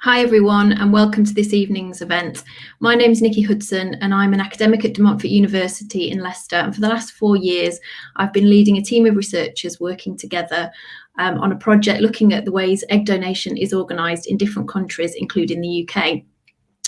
Hi everyone and welcome to this evening's event. My name is Nikki Hudson and I'm an academic at De Montfort University in Leicester, and for the last 4 years I've been leading a team of researchers working together on a project looking at the ways egg donation is organised in different countries, including the UK.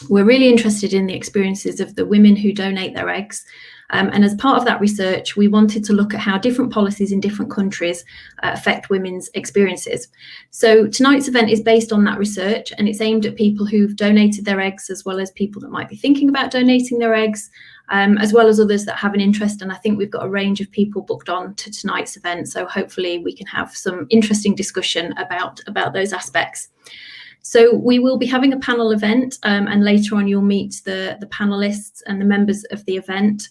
We're really interested in the experiences of the women who donate their eggs. And as part of that research, we wanted to look at how different policies in different countries affect women's experiences. So tonight's event is based on that research, and it's aimed at people who've donated their eggs, as well as people that might be thinking about donating their eggs, as well as others that have an interest. And I think we've got a range of people booked on to tonight's event, so hopefully we can have some interesting discussion about those aspects. So we will be having a panel event, and later on you'll meet the panelists and the members of the event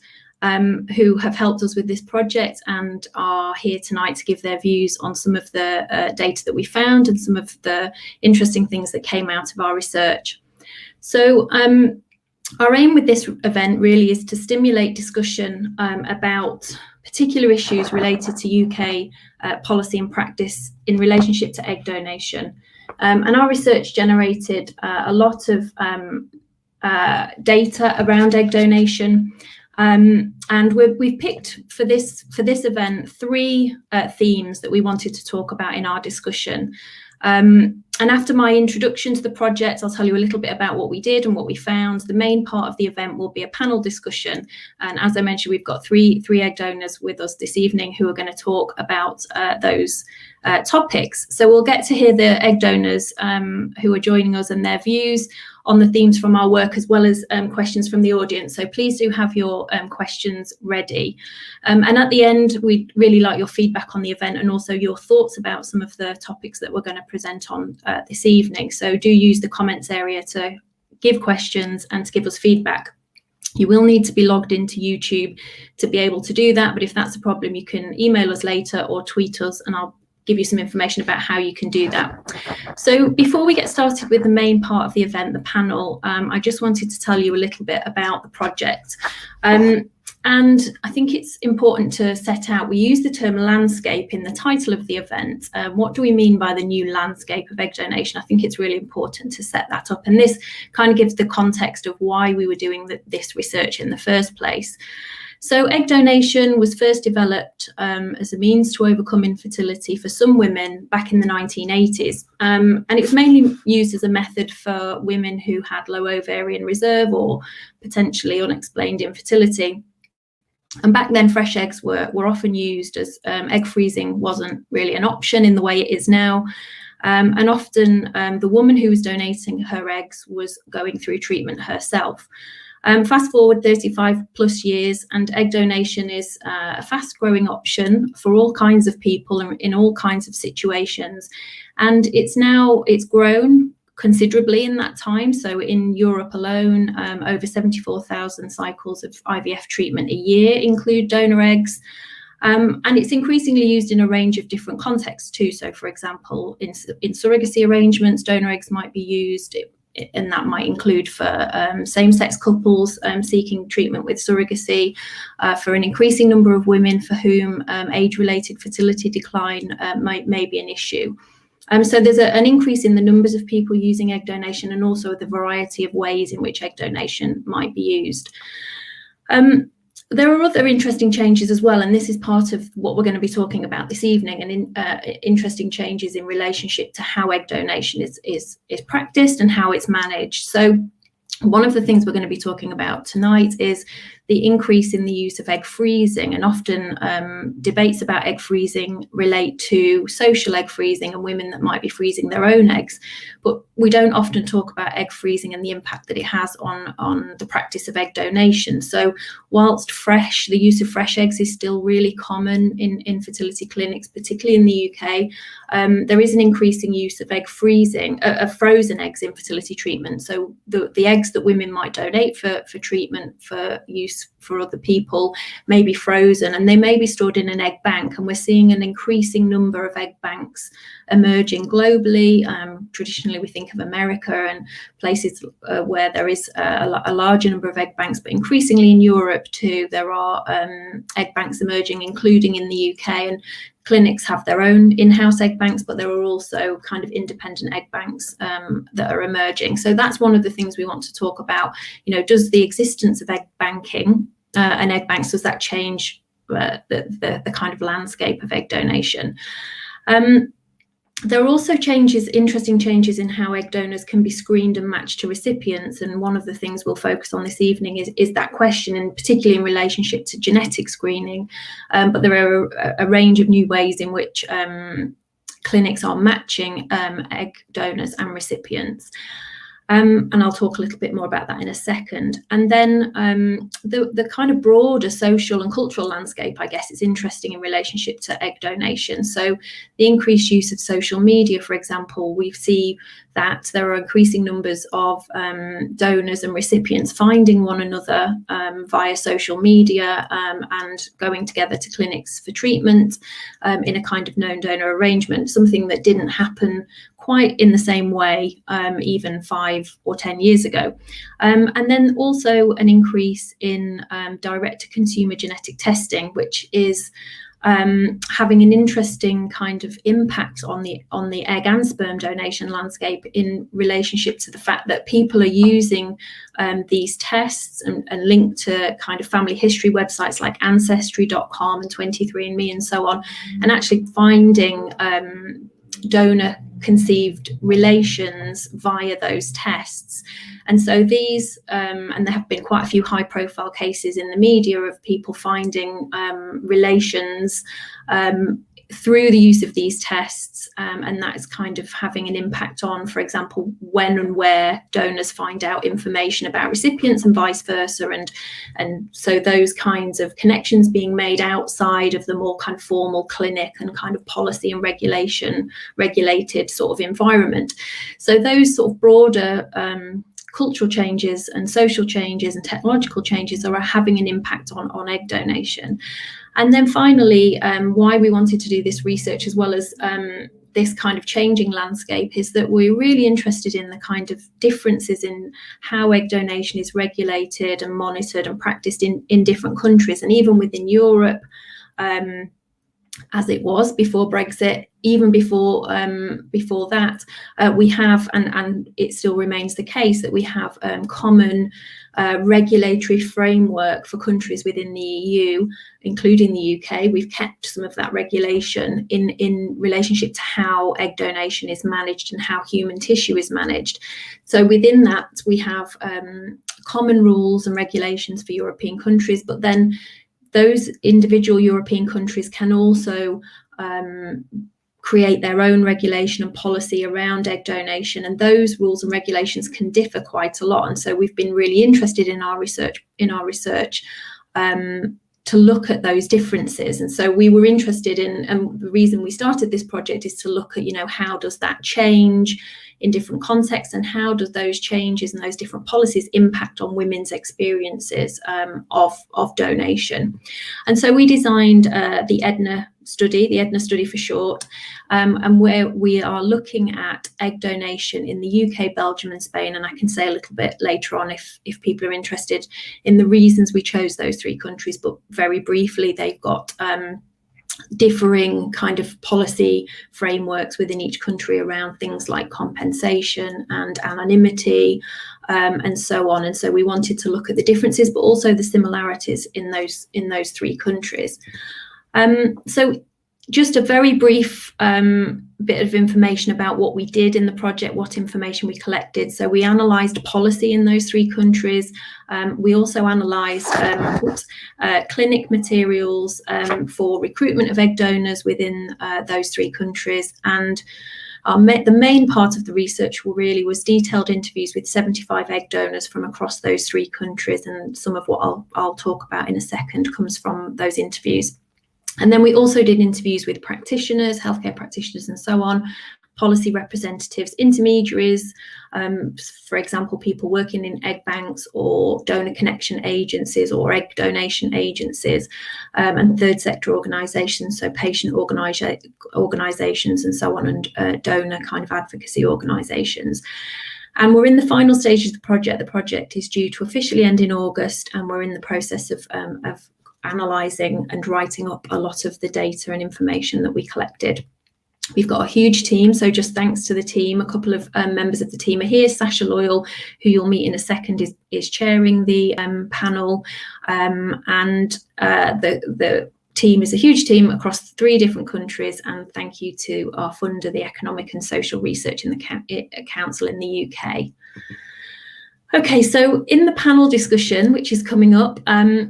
who have helped us with this project and are here tonight to give their views on some of the data that we found and some of the interesting things that came out of our research. So our aim with this event really is to stimulate discussion about particular issues related to UK policy and practice in relationship to egg donation. And our research generated a lot of data around egg donation. And we've picked for this event 3 themes that we wanted to talk about in our discussion. And after my introduction to the project, I'll tell you a little bit about what we did and what we found. The main part of the event will be a panel discussion. And as I mentioned, we've got three egg donors with us this evening who are going to talk about those topics. So we'll get to hear the egg donors who are joining us and their views on the themes from our work, as well as questions from the audience. So please do have your questions ready. And at the end, we'd really like your feedback on the event and also your thoughts about some of the topics that we're going to present on this evening. So do use the comments area to give questions and to give us feedback. You will need to be logged into YouTube to be able to do that, but if that's a problem, you can email us later or tweet us and I'll give you some information about how you can do that. So before we get started with the main part of the event, the panel, I just wanted to tell you a little bit about the project. And I think it's important to set out, we use the term landscape in the title of the event. What do we mean by the new landscape of egg donation? I think it's really important to set that up. And this kind of gives the context of why we were doing this research in the first place. So egg donation was first developed as a means to overcome infertility for some women back in the 1980s. And it was mainly used as a method for women who had low ovarian reserve or potentially unexplained infertility. And back then, fresh eggs were often used as egg freezing wasn't really an option in the way it is now. And often the woman who was donating her eggs was going through treatment herself. Fast forward 35 plus years, and egg donation is a fast growing option for all kinds of people in all kinds of situations. And it's grown considerably in that time. So in Europe alone, over 74,000 cycles of IVF treatment a year include donor eggs. And it's increasingly used in a range of different contexts too. So for example, in surrogacy arrangements, donor eggs might be used, and that might include for same-sex couples seeking treatment with surrogacy, for an increasing number of women for whom age-related fertility decline may be an issue. So there's an increase in the numbers of people using egg donation and also the variety of ways in which egg donation might be used. There are other interesting changes as well, and this is part of what we're going to be talking about this evening, and interesting changes in relationship to how egg donation is practiced and how it's managed. So one of the things we're going to be talking about tonight is the increase in the use of egg freezing, and often debates about egg freezing relate to social egg freezing and women that might be freezing their own eggs. But we don't often talk about egg freezing and the impact that it has on the practice of egg donation. So whilst the use of fresh eggs is still really common in infertility clinics, particularly in the UK, there is an increasing use of egg freezing, of frozen eggs in fertility treatment. So the eggs that women might donate for treatment for use for other people may be frozen, and they may be stored in an egg bank. And we're seeing an increasing number of egg banks emerging globally. Traditionally, we think of America and places where there is a larger number of egg banks, but increasingly in Europe too, there are egg banks emerging, including in the UK. And clinics have their own in-house egg banks, but there are also kind of independent egg banks that are emerging. So that's one of the things we want to talk about. You know, does the existence of egg banking and egg banks, does that change the kind of landscape of egg donation? There are also interesting changes in how egg donors can be screened and matched to recipients. And one of the things we'll focus on this evening is that question, and particularly in relationship to genetic screening. But there are a range of new ways in which clinics are matching egg donors and recipients. And I'll talk a little bit more about that in a second. And then the kind of broader social and cultural landscape, I guess, is interesting in relationship to egg donation. So the increased use of social media, for example, we see that there are increasing numbers of donors and recipients finding one another via social media and going together to clinics for treatment in a kind of known donor arrangement, something that didn't happen quite in the same way even 5 or 10 years ago. And then also an increase in direct-to-consumer genetic testing, which is having an interesting kind of impact on the egg and sperm donation landscape in relationship to the fact that people are using these tests and linked to kind of family history websites like Ancestry.com and 23andMe and so on, and actually finding donor conceived relations via those tests. And so these, and there have been quite a few high profile cases in the media of people finding relations through the use of these tests, and that is kind of having an impact on, for example, when and where donors find out information about recipients and vice versa, and so those kinds of connections being made outside of the more kind of formal clinic and kind of policy and regulated sort of environment. So those sort of broader cultural changes and social changes and technological changes are having an impact on egg donation. And then finally, why we wanted to do this research as well as this kind of changing landscape is that we're really interested in the kind of differences in how egg donation is regulated and monitored and practiced in different countries, and even within Europe, as it was before Brexit, even before that, we have, and it still remains the case, that we have common regulatory framework for countries within the EU, including the UK. We've kept some of that regulation in relationship to how egg donation is managed and how human tissue is managed. So within that, we have common rules and regulations for European countries, but then those individual European countries can also create their own regulation and policy around egg donation, and those rules and regulations can differ quite a lot. And so we've been really interested in our research to look at those differences. And so we were interested in, and the reason we started this project is to look at, how does that change in different contexts, and how does those changes and those different policies impact on women's experiences of donation. And so we designed the EDNA study for short, and where we are looking at egg donation in the UK, Belgium and Spain. And I can say a little bit later on if people are interested in the reasons we chose those 3 countries, but very briefly, they've got differing kind of policy frameworks within each country around things like compensation and anonymity and so on. And so we wanted to look at the differences, but also the similarities in those 3 countries. So just a very brief bit of information about what we did in the project, what information we collected. So we analysed policy in those 3 countries. We also analysed clinic materials for recruitment of egg donors within those 3 countries. And the main part of the research was detailed interviews with 75 egg donors from across those 3 countries. And some of what I'll talk about in a second comes from those interviews. And then we also did interviews with practitioners, healthcare practitioners and so on, policy representatives, intermediaries, For example, people working in egg banks or donor connection agencies or egg donation agencies, and third sector organisations, so patient organisations and so on, and donor kind of advocacy organisations. And we're in the final stages of the project. The project is due to officially end in August, and we're in the process of analysing and writing up a lot of the data and information that we collected. We've got a huge team, so just thanks to the team. A couple of members of the team are here. Sasha Loyal, who you'll meet in a second, is chairing the panel, and the team is a huge team across 3 different countries. And thank you to our funder, the Economic and Social Research in the Council in the UK. Okay, so in the panel discussion, which is coming up,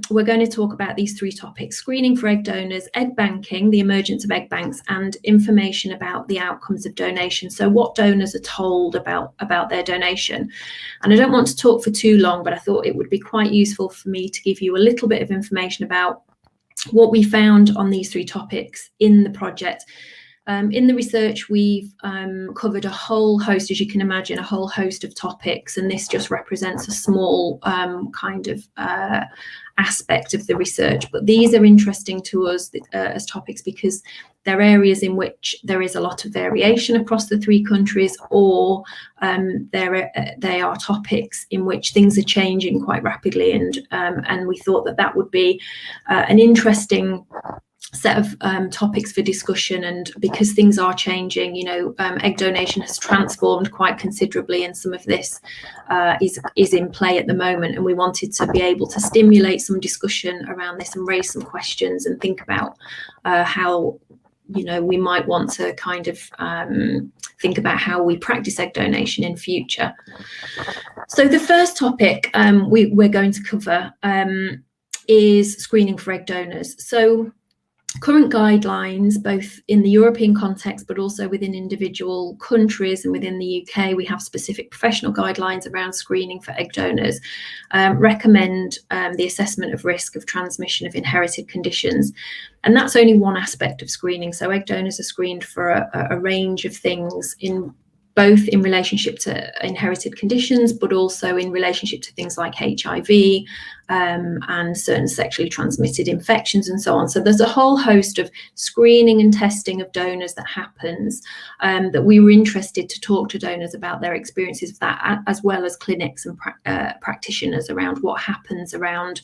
we're going to talk about these 3 topics: screening for egg donors, egg banking, the emergence of egg banks, and information about the outcomes of donation. So what donors are told about their donation. And I don't want to talk for too long, but I thought it would be quite useful for me to give you a little bit of information about what we found on these 3 topics in the project. In the research, we've covered a whole host, as you can imagine, a whole host of topics, and this just represents a small kind of aspect of the research. But these are interesting to us as topics because they're areas in which there is a lot of variation across the 3 countries, or they are topics in which things are changing quite rapidly, and we thought that would be an interesting set of topics for discussion. And because things are changing, egg donation has transformed quite considerably, and some of this is in play at the moment, and we wanted to be able to stimulate some discussion around this and raise some questions and think about how we might want to kind of think about how we practice egg donation in future. So the first topic we're going to cover is screening for egg donors. So current guidelines, both in the European context, but also within individual countries and within the UK, we have specific professional guidelines around screening for egg donors, recommend the assessment of risk of transmission of inherited conditions. And that's only one aspect of screening. So egg donors are screened for a range of things, both in relationship to inherited conditions, but also in relationship to things like HIV and certain sexually transmitted infections and so on. So there's a whole host of screening and testing of donors that happens, that we were interested to talk to donors about their experiences of that, as well as clinics and practitioners around what happens around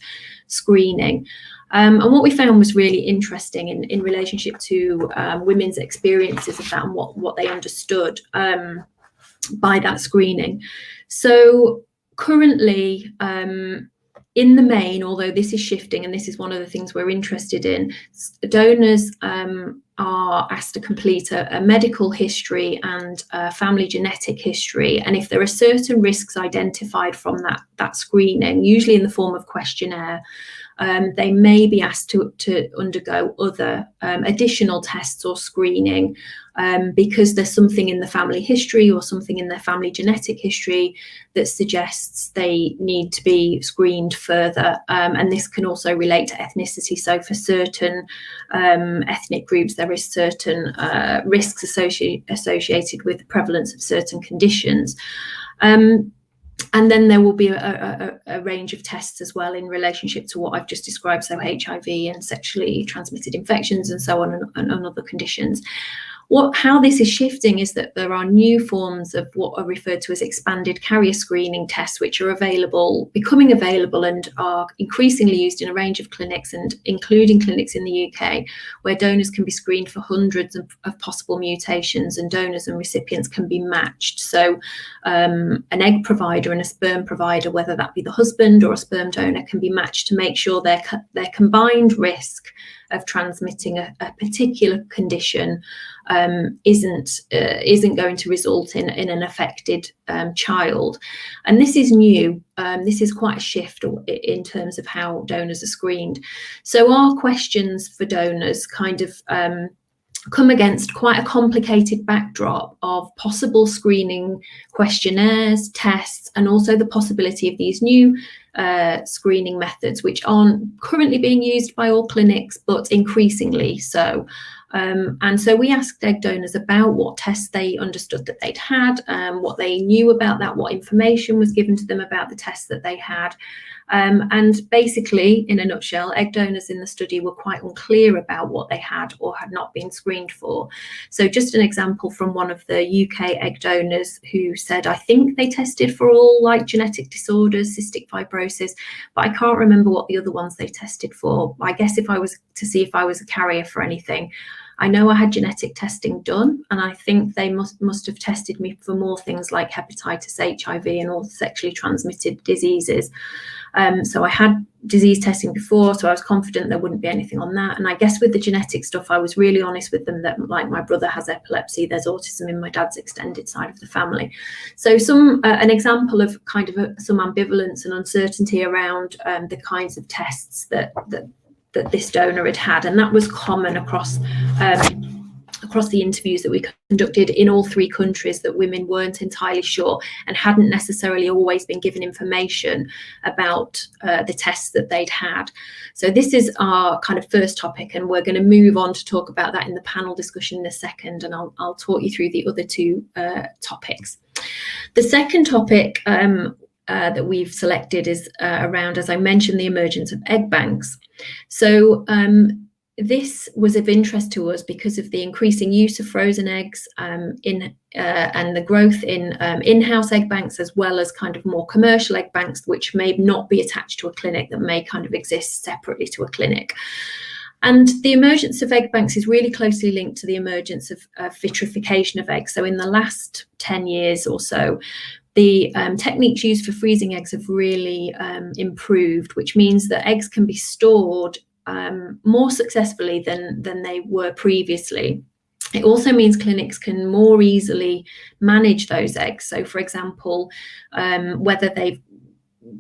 screening. And what we found was really interesting in relationship to women's experiences of that and what they understood by that screening. So currently, in the main, although this is shifting, and this is one of the things we're interested in, donors are asked to complete a medical history and a family genetic history. And if there are certain risks identified from that screening, usually in the form of questionnaire, they may be asked to undergo other additional tests or screening because there's something in the family history or something in their family genetic history that suggests they need to be screened further. And this can also relate to ethnicity. So for certain ethnic groups, there is certain risks associated with the prevalence of certain conditions. And then there will be a range of tests as well in relationship to what I've just described, so HIV and sexually transmitted infections and so on, and other conditions. How this is shifting is that there are new forms of what are referred to as expanded carrier screening tests, which are becoming available and are increasingly used in a range of clinics, and including clinics in the UK, where donors can be screened for hundreds of possible mutations, and donors and recipients can be matched. So an egg provider and a sperm provider, whether that be the husband or a sperm donor, can be matched to make sure their combined risk of transmitting a particular condition isn't going to result in an affected child. And this is new. This is quite a shift in terms of how donors are screened. So our questions for donors kind of come against quite a complicated backdrop of possible screening questionnaires, tests, and also the possibility of these new screening methods, which aren't currently being used by all clinics, but increasingly so. And so we asked egg donors about what tests they understood that they'd had, what they knew about that, what information was given to them about the tests that they had. And basically, in a nutshell, egg donors in the study were quite unclear about what they had or had not been screened for. So just an example from one of the UK egg donors who said, I think they tested for all like genetic disorders, cystic fibrosis, but I can't remember what the other ones they tested for. I guess if I was to see if I was a carrier for anything, I know I had genetic testing done, and I think they must have tested me for more things like hepatitis, HIV, and all sexually transmitted diseases. So I had disease testing before, so I was confident there wouldn't be anything on that. And I guess with the genetic stuff, I was really honest with them that, like, my brother has epilepsy, there's autism in my dad's extended side of the family. So an example of kind of some ambivalence and uncertainty around the kinds of tests that this donor had, and that was common across the interviews that we conducted in all 3 countries, that women weren't entirely sure and hadn't necessarily always been given information about the tests that they'd had. So this is our kind of first topic, and we're going to move on to talk about that in the panel discussion in a second, and I'll talk you through the other 2 topics. The second topic that we've selected is around, as I mentioned, the emergence of egg banks. So this was of interest to us because of the increasing use of frozen eggs and the growth in in-house egg banks, as well as kind of more commercial egg banks, which may not be attached to a clinic, that may kind of exist separately to a clinic. And the emergence of egg banks is really closely linked to the emergence of vitrification of eggs. So in the last 10 years or so, the techniques used for freezing eggs have really improved, which means that eggs can be stored more successfully than they were previously. It also means clinics can more easily manage those eggs. So, for example, whether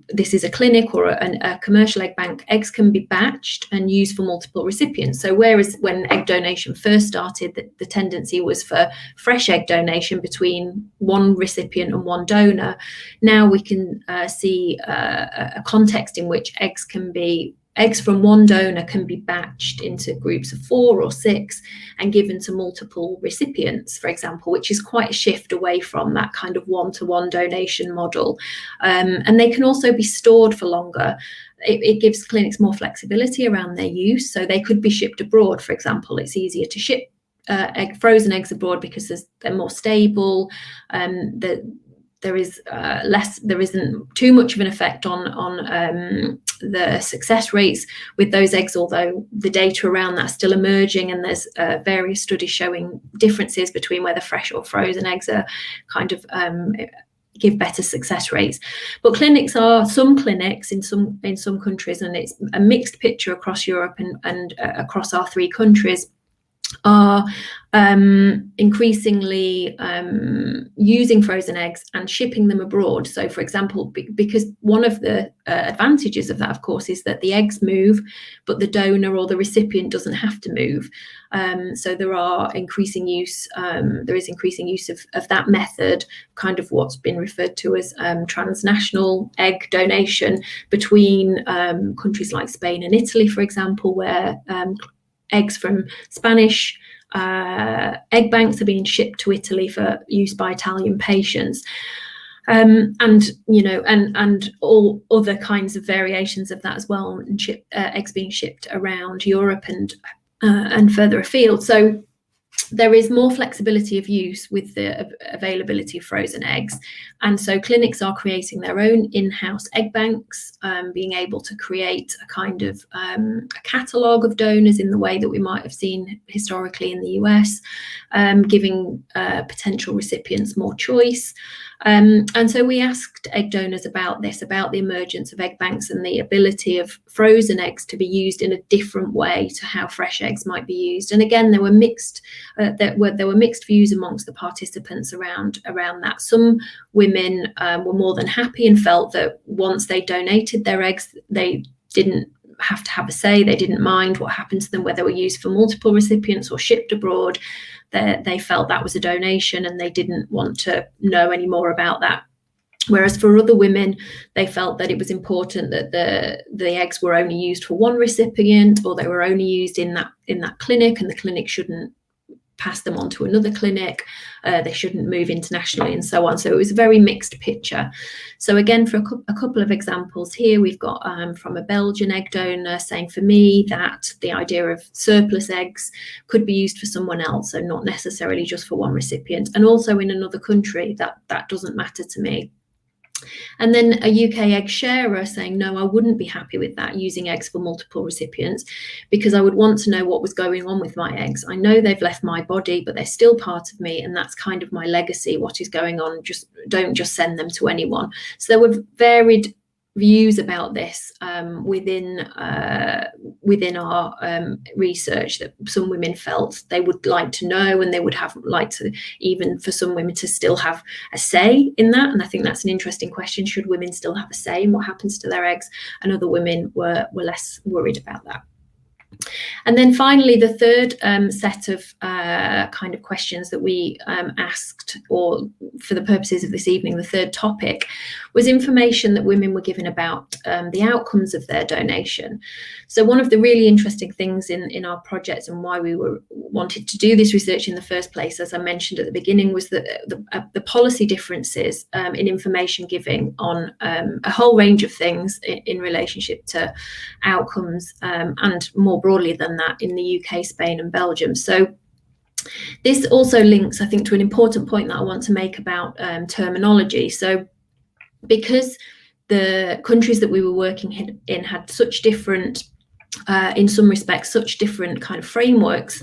this is a clinic or a commercial egg bank, eggs can be batched and used for multiple recipients. So whereas when egg donation first started, the tendency was for fresh egg donation between one recipient and one donor, now we can see a context in which eggs from one donor can be batched into groups of 4 or 6 and given to multiple recipients, for example, which is quite a shift away from that kind of one-to-one donation model. And they can also be stored for longer. It gives clinics more flexibility around their use. So they could be shipped abroad, for example. It's easier to ship frozen eggs abroad because they're more stable. There isn't too much of an effect on the success rates with those eggs, although the data around that's still emerging, and there's various studies showing differences between whether fresh or frozen eggs are kind of give better success rates. But some clinics in some countries, and it's a mixed picture across Europe and across our 3 countries, are increasingly using frozen eggs and shipping them abroad. So, for example, because one of the advantages of that, of course, is that the eggs move, but the donor or the recipient doesn't have to move. So there is increasing use of that method, kind of what's been referred to as transnational egg donation between countries like Spain and Italy, for example, where eggs from Spanish egg banks are being shipped to Italy for use by Italian patients. And all other kinds of variations of that as well, and eggs being shipped around Europe and further afield. So there is more flexibility of use with the availability of frozen eggs. And so clinics are creating their own in-house egg banks, being able to create a kind of a catalogue of donors in the way that we might have seen historically in the US, giving potential recipients more choice. And so we asked egg donors about the emergence of egg banks and the ability of frozen eggs to be used in a different way to how fresh eggs might be used. And again, there were mixed views amongst the participants around that. Some women were more than happy and felt that once they donated their eggs, they didn't have to have a say. They didn't mind what happened to them, whether they were used for multiple recipients or shipped abroad. They felt that was a donation and they didn't want to know any more about that. Whereas for other women, they felt that it was important that the eggs were only used for one recipient, or they were only used in that clinic, and the clinic shouldn't pass them on to another clinic. They shouldn't move internationally, and so on. So it was a very mixed picture. So again, for a couple of examples here, we've got from a Belgian egg donor saying, for me, that the idea of surplus eggs could be used for someone else, so not necessarily just for one recipient. And also in another country, that doesn't matter to me. And then a UK egg sharer saying, no, I wouldn't be happy with that, using eggs for multiple recipients, because I would want to know what was going on with my eggs. I know they've left my body, but they're still part of me, and that's kind of my legacy, what is going on. Don't just send them to anyone. So there were varied views about this within our research, that some women felt they would like to know, and they would have liked to, even for some women, to still have a say in that. And I think that's an interesting question. Should women still have a say in what happens to their eggs? And other women were less worried about that. And then finally, the third set of kind of questions that we asked, or for the purposes of this evening, the third topic was information that women were given about the outcomes of their donation. So one of the really interesting things in our project, and why we wanted to do this research in the first place, as I mentioned at the beginning, was that the policy differences in information giving on a whole range of things in relationship to outcomes, and more broadly than that, in the UK, Spain and Belgium. So this also links, I think, to an important point that I want to make about terminology. So because the countries that we were working in had such different, in some respects, such different kind of frameworks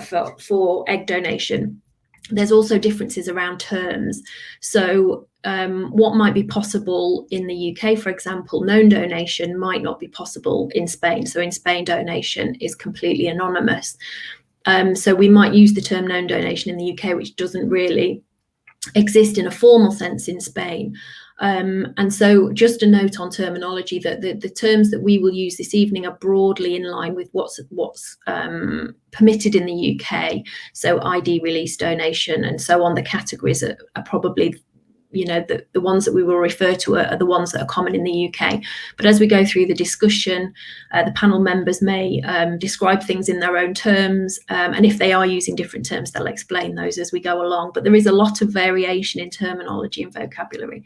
for egg donation, there's also differences around terms. So what might be possible in the UK, for example, known donation, might not be possible in Spain. So in Spain, donation is completely anonymous. So we might use the term known donation in the UK, which doesn't really exist in a formal sense in Spain. And so just a note on terminology, that the terms that we will use this evening are broadly in line with what's permitted in the UK. So ID release, donation, and so on. The categories are probably, the ones that we will refer to are the ones that are common in the UK. But as we go through the discussion, the panel members may describe things in their own terms, and if they are using different terms, they'll explain those as we go along. But there is a lot of variation in terminology and vocabulary.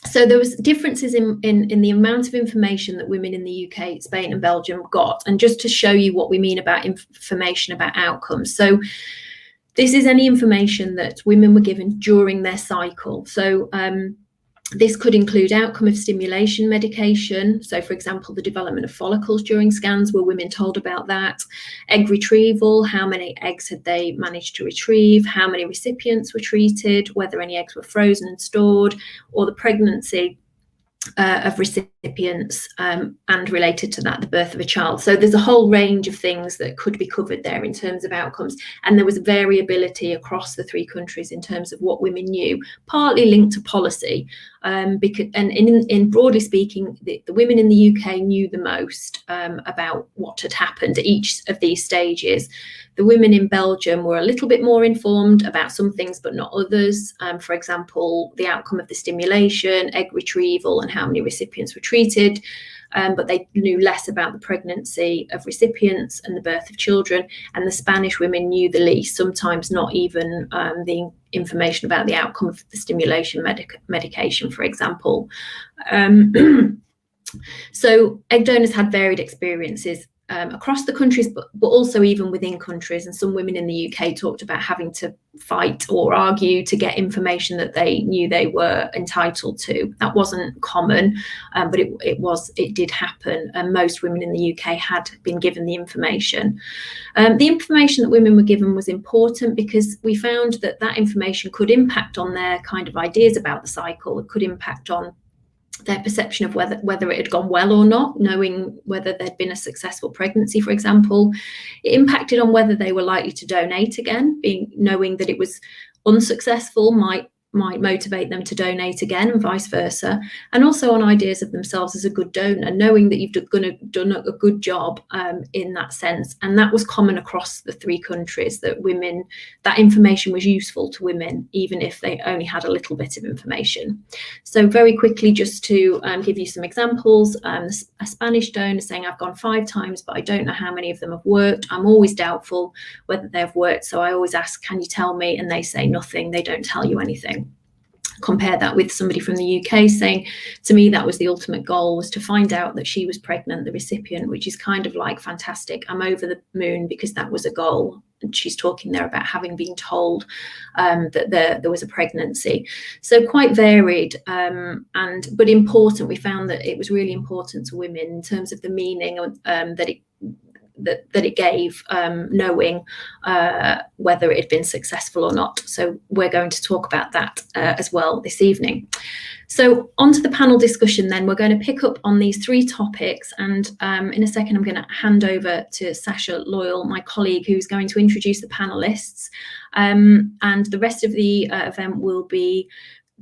So there was differences in the amount of information that women in the UK, Spain and Belgium got. And just to show you what we mean about information about outcomes. So this is any information that women were given during their cycle. So this could include outcome of stimulation medication. So, for example, the development of follicles during scans, were women told about that? Egg retrieval, how many eggs had they managed to retrieve? How many recipients were treated? Whether any eggs were frozen and stored? Or the pregnancy of recipients, and related to that, the birth of a child. So there's a whole range of things that could be covered there in terms of outcomes. And there was variability across the three countries in terms of what women knew, partly linked to policy. Because, and in broadly speaking, the women in the UK knew the most about what had happened at each of these stages. The women in Belgium were a little bit more informed about some things, but not others. For example, the outcome of the stimulation, egg retrieval, and how many recipients were treated. But they knew less about the pregnancy of recipients and the birth of children. And the Spanish women knew the least, sometimes not even the information about the outcome of the stimulation medication, for example. So egg donors had varied experiences across the countries, but also even within countries. And some women in the UK talked about having to fight or argue to get information that they knew they were entitled to. That wasn't common, but it did happen. And most women in the UK had been given the information. The information that women were given was important because we found that information could impact on their kind of ideas about the cycle. It could impact on their perception of whether it had gone well or not, knowing whether there'd been a successful pregnancy, for example. It impacted on whether they were likely to donate again, knowing that it was unsuccessful might might motivate them to donate again, and vice versa, and also on ideas of themselves as a good donor, knowing that you've done a good job in that sense. And that was common across the 3 countries, that information was useful to women, even if they only had a little bit of information. So very quickly, just to give you some examples, a Spanish donor saying, I've gone 5 times, but I don't know how many of them have worked. I'm always doubtful whether they've worked, so I always ask, can you tell me? And they say nothing, they don't tell you anything. Compare that with somebody from the UK saying, to me, that was the ultimate goal, was to find out that she was pregnant, the recipient, which is kind of like fantastic. I'm over the moon because that was a goal. And she's talking there about having been told that there was a pregnancy. So quite varied, but important. We found that it was really important to women in terms of the meaning that it gave, knowing whether it had been successful or not. So we're going to talk about that as well this evening. So onto the panel discussion then. We're going to pick up on these 3 topics, and in a second I'm going to hand over to Sasha Loyal, my colleague, who's going to introduce the panelists, and the rest of the event will be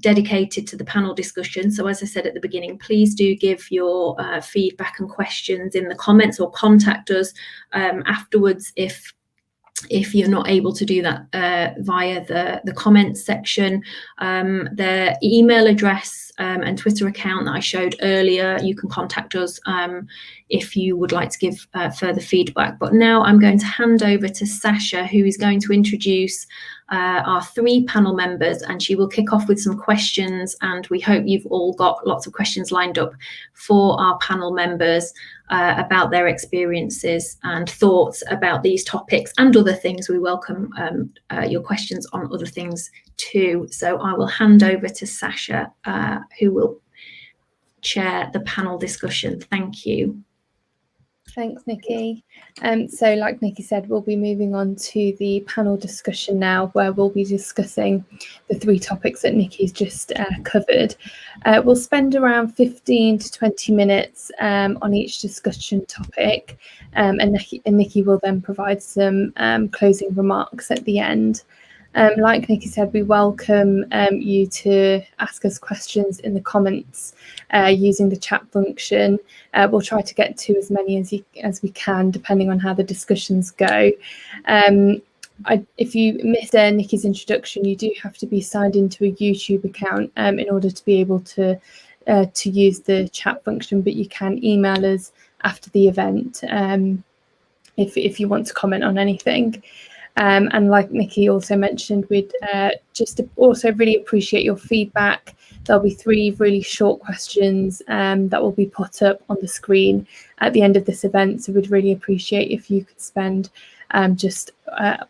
dedicated to the panel discussion. So as I said at the beginning, please do give your feedback and questions in the comments, or contact us afterwards if you're not able to do that via the comments section. The email address and Twitter account that I showed earlier, you can contact us if you would like to give further feedback. But now I'm going to hand over to Sasha, who is going to introduce our 3 panel members, and she will kick off with some questions, and we hope you've all got lots of questions lined up for our panel members about their experiences and thoughts about these topics and other things. We welcome your questions on other things too. So I will hand over to Sasha, who will chair the panel discussion. Thank you. Thanks, Nikki. So like Nikki said, we'll be moving on to the panel discussion now, where we'll be discussing the 3 topics that Nikki's just covered. We'll spend around 15 to 20 minutes on each discussion topic, and Nikki will then provide some closing remarks at the end. Like Nikki said, we welcome you to ask us questions in the comments using the chat function. We'll try to get to as many as we can, depending on how the discussions go. If you missed Nikki's introduction, you do have to be signed into a YouTube account in order to be able to use the chat function, but you can email us after the event if you want to comment on anything. And like Nikki also mentioned, we'd just also really appreciate your feedback. There'll be 3 really short questions that will be put up on the screen at the end of this event. So we'd really appreciate if you could spend just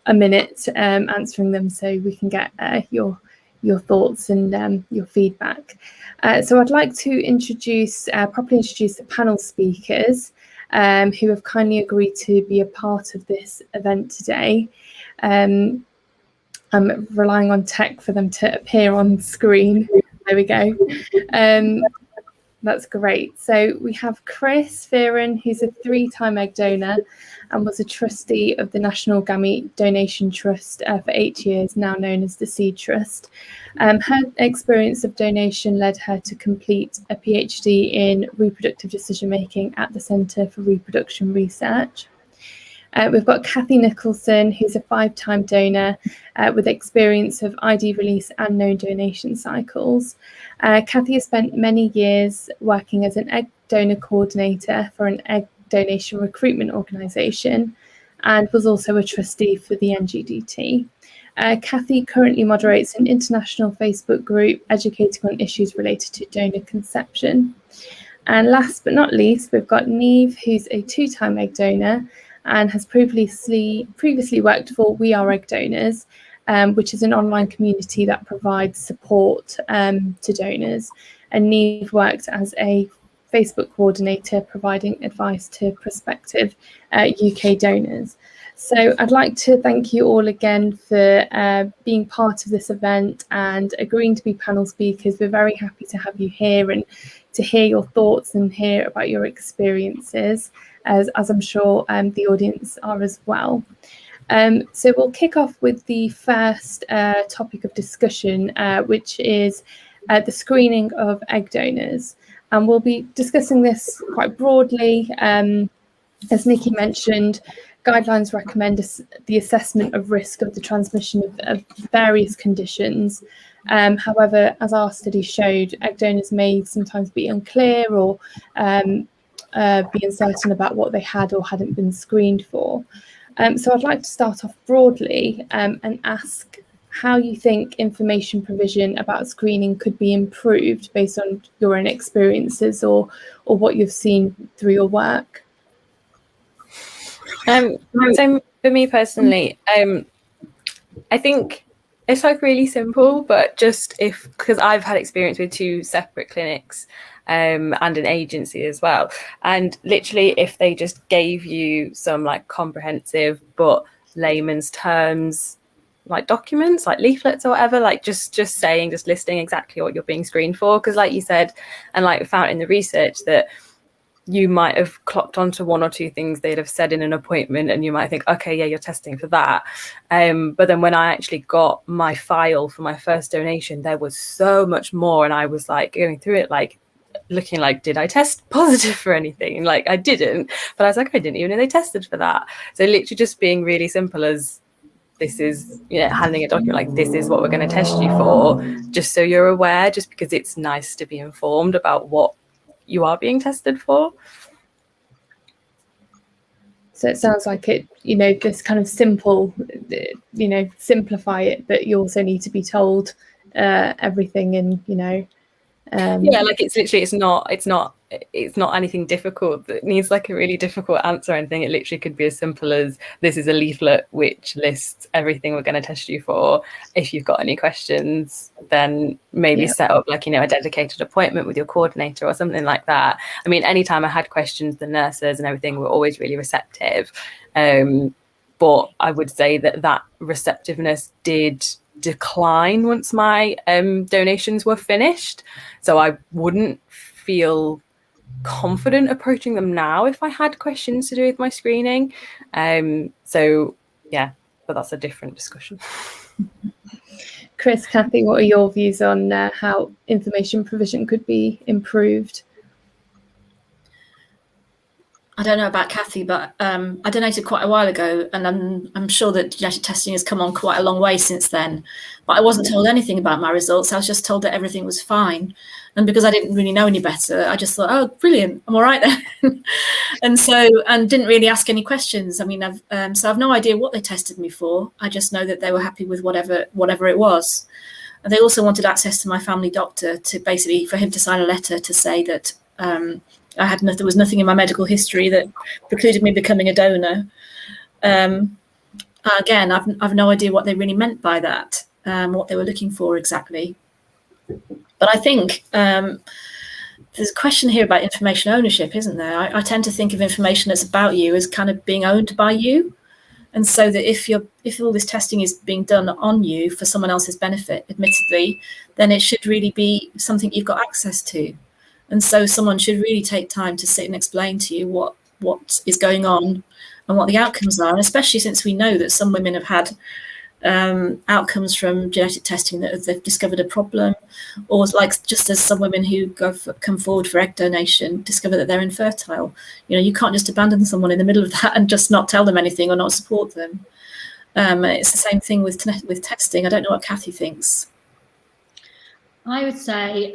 a minute answering them, so we can get your thoughts and your feedback. So I'd like to properly introduce the panel speakers who have kindly agreed to be a part of this event today. I'm relying on tech for them to appear on screen. There we go. That's great. So we have Chris Fearon, who's a 3-time egg donor and was a trustee of the National Gamete Donation Trust for 8 years, now known as the Seed Trust. Her experience of donation led her to complete a PhD in reproductive decision making at the Centre for Reproduction Research. We've got Kathy Nicholson, who's a 5-time donor with experience of ID release and known donation cycles. Kathy has spent many years working as an egg donor coordinator for an egg donation recruitment organisation, and was also a trustee for the NGDT. Kathy currently moderates an international Facebook group educating on issues related to donor conception. And last but not least, we've got Neve, who's a 2-time egg donor and has previously worked for We Are Egg Donors, which is an online community that provides support to donors. And Neve worked as a Facebook coordinator, providing advice to prospective UK donors. So I'd like to thank you all again for being part of this event and agreeing to be panel speakers. We're very happy to have you here and to hear your thoughts and hear about your experiences, as I'm sure the audience are as well. So we'll kick off with the first topic of discussion, which is the screening of egg donors. And we'll be discussing this quite broadly. As Nikki mentioned, guidelines recommend the assessment of risk of the transmission of various conditions. However, as our study showed, egg donors may sometimes be unclear or be uncertain about what they had or hadn't been screened for. So I'd like to start off broadly and ask how you think information provision about screening could be improved based on your own experiences or what you've seen through your work. So for me personally, I think it's like really simple, but just because I've had experience with 2 separate clinics and an agency as well, and literally if they just gave you some like comprehensive but layman's terms like documents, like leaflets or whatever, like just listing exactly what you're being screened for, because like you said, and like found in the research, that you might have clocked onto 1 or 2 things they'd have said in an appointment, and you might think, okay, yeah, you're testing for that. But then when I actually got my file for my first donation, there was so much more, and I was like going through it, like looking like, did I test positive for anything? Like I didn't, but I was like, I didn't even know they tested for that. So literally just being really simple as, this is, handing a document like, this is what we're going to test you for, just so you're aware, just because it's nice to be informed about what you are being tested for. So it sounds like it, this kind of simple, simplify it, but you also need to be told everything, and like it's literally, it's not anything difficult that needs like a really difficult answer or anything. It literally could be as simple as, this is a leaflet which lists everything we're going to test you for. If you've got any questions, then maybe set up like, a dedicated appointment with your coordinator or something like that. I mean, anytime I had questions, the nurses and everything were always really receptive. But I would say that receptiveness did decline once my donations were finished. So I wouldn't feel confident approaching them now if I had questions to do with my screening. So yeah, but that's a different discussion. Chris, Kathy, what are your views on how information provision could be improved? I don't know about Kathy, but I donated quite a while ago, and I'm sure that genetic testing has come on quite a long way since then. But I wasn't told anything about my results. I was just told that everything was fine. And because I didn't really know any better, I just thought, oh, brilliant, I'm all right then. and didn't really ask any questions. I mean, I've no idea what they tested me for. I just know that they were happy with whatever it was. And they also wanted access to my family doctor to basically, for him to sign a letter to say that there was nothing in my medical history that precluded me becoming a donor. Again, I've no idea what they really meant by that, what they were looking for exactly. But I think there's a question here about information ownership, isn't there? I tend to think of information that's about you as kind of being owned by you. And so that if all this testing is being done on you for someone else's benefit, admittedly, then it should really be something you've got access to. And so someone should really take time to sit and explain to you what is going on and what the outcomes are. And especially since we know that some women have had outcomes from genetic testing that they've discovered a problem, or like just as some women who come forward for egg donation discover that they're infertile. You can't just abandon someone in the middle of that and just not tell them anything or not support them. It's the same thing with testing. I don't know what Kathy thinks. I would say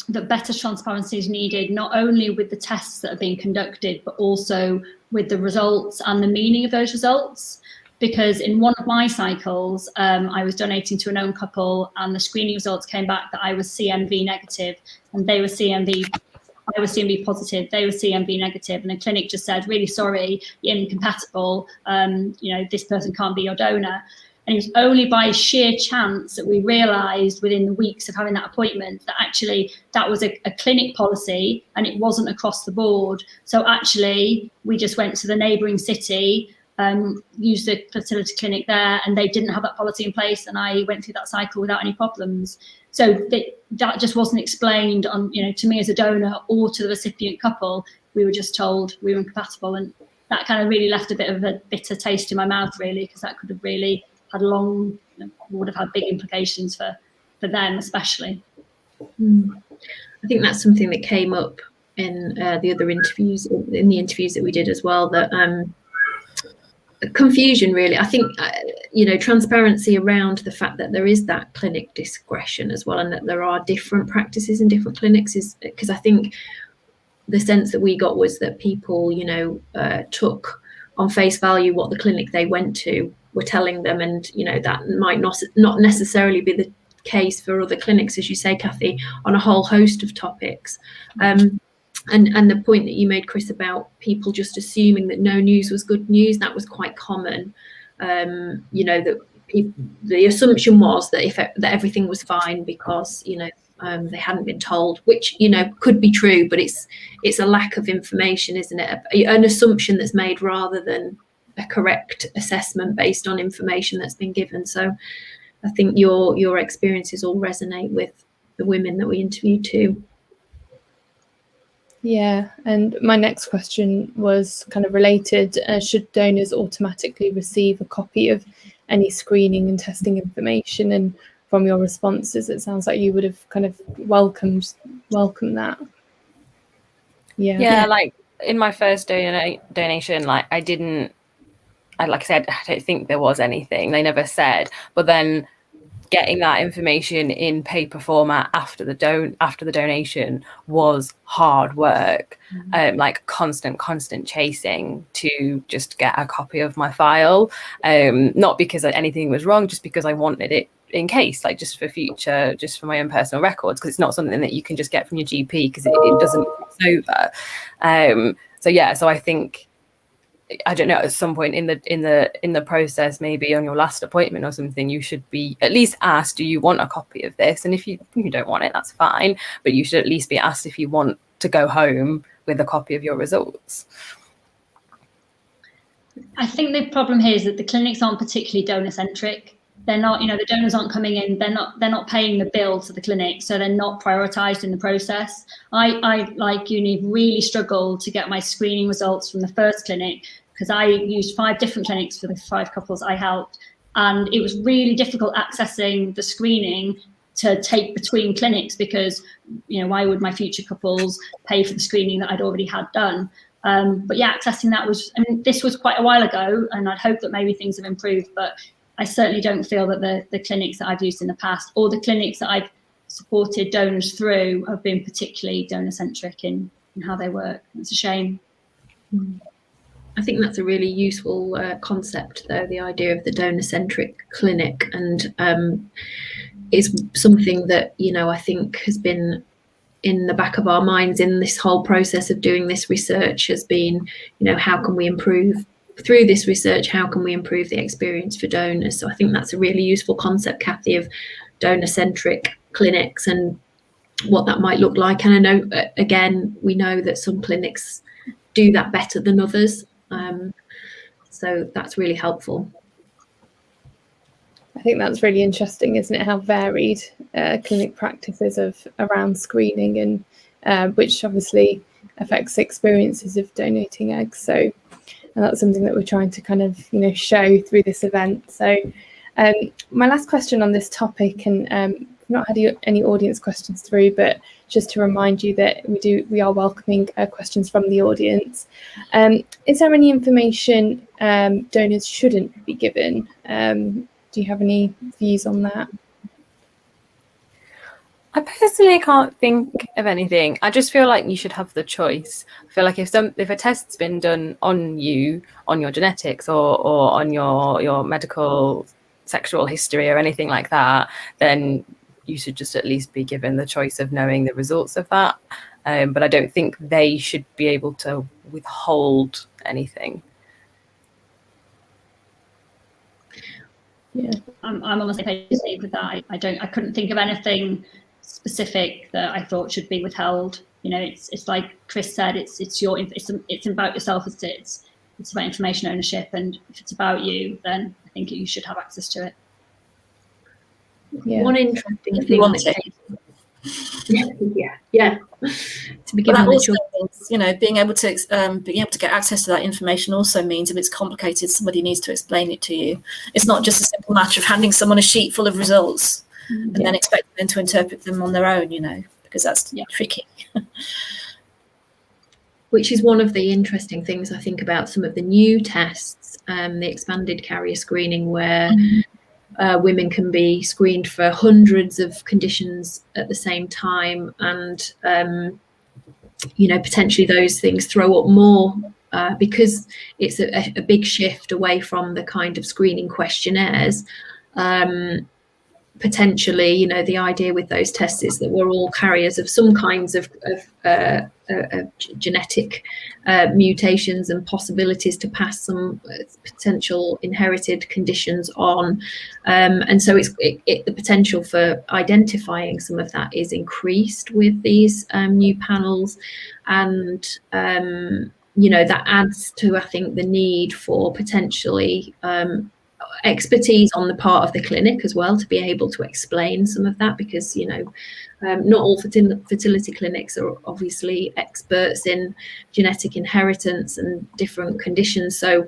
that better transparency is needed, not only with the tests that are being conducted, but also with the results and the meaning of those results. Because in one of my cycles, I was donating to a known couple, and the screening results came back that I was CMV negative, and I was CMV positive, they were CMV negative, and the clinic just said, really sorry, you're incompatible, this person can't be your donor. And it was only by sheer chance that we realised within the weeks of having that appointment that actually that was a clinic policy and it wasn't across the board. So actually, we just went to the neighbouring city, used the fertility clinic there, and they didn't have that policy in place, and I went through that cycle without any problems. So that just wasn't explained on, to me as a donor or to the recipient couple. We were just told we were incompatible, and that kind of really left a bit of a bitter taste in my mouth, really, because that could have really had would have had big implications for them especially. I think that's something that came up in the other interviews, in the interviews that we did as well, that confusion really. I think transparency around the fact that there is that clinic discretion as well, and that there are different practices in different clinics, is because I think the sense that we got was that people took on face value what the clinic they went to were telling them, and that might not necessarily be the case for other clinics, as you say, Kathy, on a whole host of topics. And the point that you made, Chris, about people just assuming that no news was good news, that was quite common. That the assumption was that that everything was fine because they hadn't been told, which could be true, but it's a lack of information, isn't it? An assumption that's made rather than a correct assessment based on information that's been given. So I think your experiences all resonate with the women that we interviewed too. Yeah, and my next question was kind of related. Should donors automatically receive a copy of any screening and testing information? And from your responses, it sounds like you would have kind of welcomed that. Yeah, like in my first donation, like I said, I don't think there was anything. They never said. But then getting that information in paper format after the donation was hard work. Like constant chasing to just get a copy of my file. Not because anything was wrong, just because I wanted it in case, like just for future, just for my own personal records, because it's not something that you can just get from your GP because it doesn't cross over. So I think, I don't know, at some point in the process, maybe on your last appointment or something, you should be at least asked, do you want a copy of this? And if you don't want it, that's fine, but you should at least be asked if you want to go home with a copy of your results. I think the problem here is that the clinics aren't particularly donor centric. They're not, the donors aren't coming in, they're not paying the bill to the clinic, so they're not prioritized in the process. I like uni, really struggled to get my screening results from the first clinic because I used 5 different clinics for the 5 couples I helped, and it was really difficult accessing the screening to take between clinics because why would my future couples pay for the screening that I'd already had done? But yeah, accessing that was, this was quite a while ago, and I'd hope that maybe things have improved, but I certainly don't feel that the clinics that I've used in the past or the clinics that I've supported donors through have been particularly donor-centric in how they work. It's a shame. I think that's a really useful concept, though, the idea of the donor-centric clinic, and is something that, I think has been in the back of our minds in this whole process of doing this research, has been, how can we improve through this research, how can we improve the experience for donors? So I think that's a really useful concept, Kathy, of donor-centric clinics and what that might look like. And I know, again, we know that some clinics do that better than others. So that's really helpful. I think that's really interesting, isn't it? How varied clinic practices around screening and which obviously affects experiences of donating eggs. So. And that's something that we're trying to kind of, show through this event. So my last question on this topic, and we've not had any audience questions through, but just to remind you that we are welcoming questions from the audience. Is there any information donors shouldn't be given? Do you have any views on that? I personally can't think of anything. I just feel like you should have the choice. I feel like if a test's been done on you, on your genetics or on your medical sexual history or anything like that, then you should just at least be given the choice of knowing the results of that. But I don't think they should be able to withhold anything. Yeah, I'm on the same page with that. I couldn't think of anything specific that I thought should be withheld. It's like Chris said, it's about yourself. It's about information ownership, and if it's about you, then I think you should have access to it. Yeah. One interesting thing Yeah. To be But given that the also choice. means, being able to get access to that information also means if it's complicated, somebody needs to explain it to you. It's not just a simple matter of handing someone a sheet full of results and then expecting them to interpret them on their own, because that's tricky. Which is one of the interesting things I think about some of the new tests, the expanded carrier screening, where women can be screened for hundreds of conditions at the same time, and potentially those things throw up more because it's a big shift away from the kind of screening questionnaires. Potentially, the idea with those tests is that we're all carriers of some kinds of genetic mutations and possibilities to pass some potential inherited conditions on, and so the potential for identifying some of that is increased with these new panels, and that adds to, I think, the need for potentially expertise on the part of the clinic as well to be able to explain some of that, because not all fertility clinics are obviously experts in genetic inheritance and different conditions. So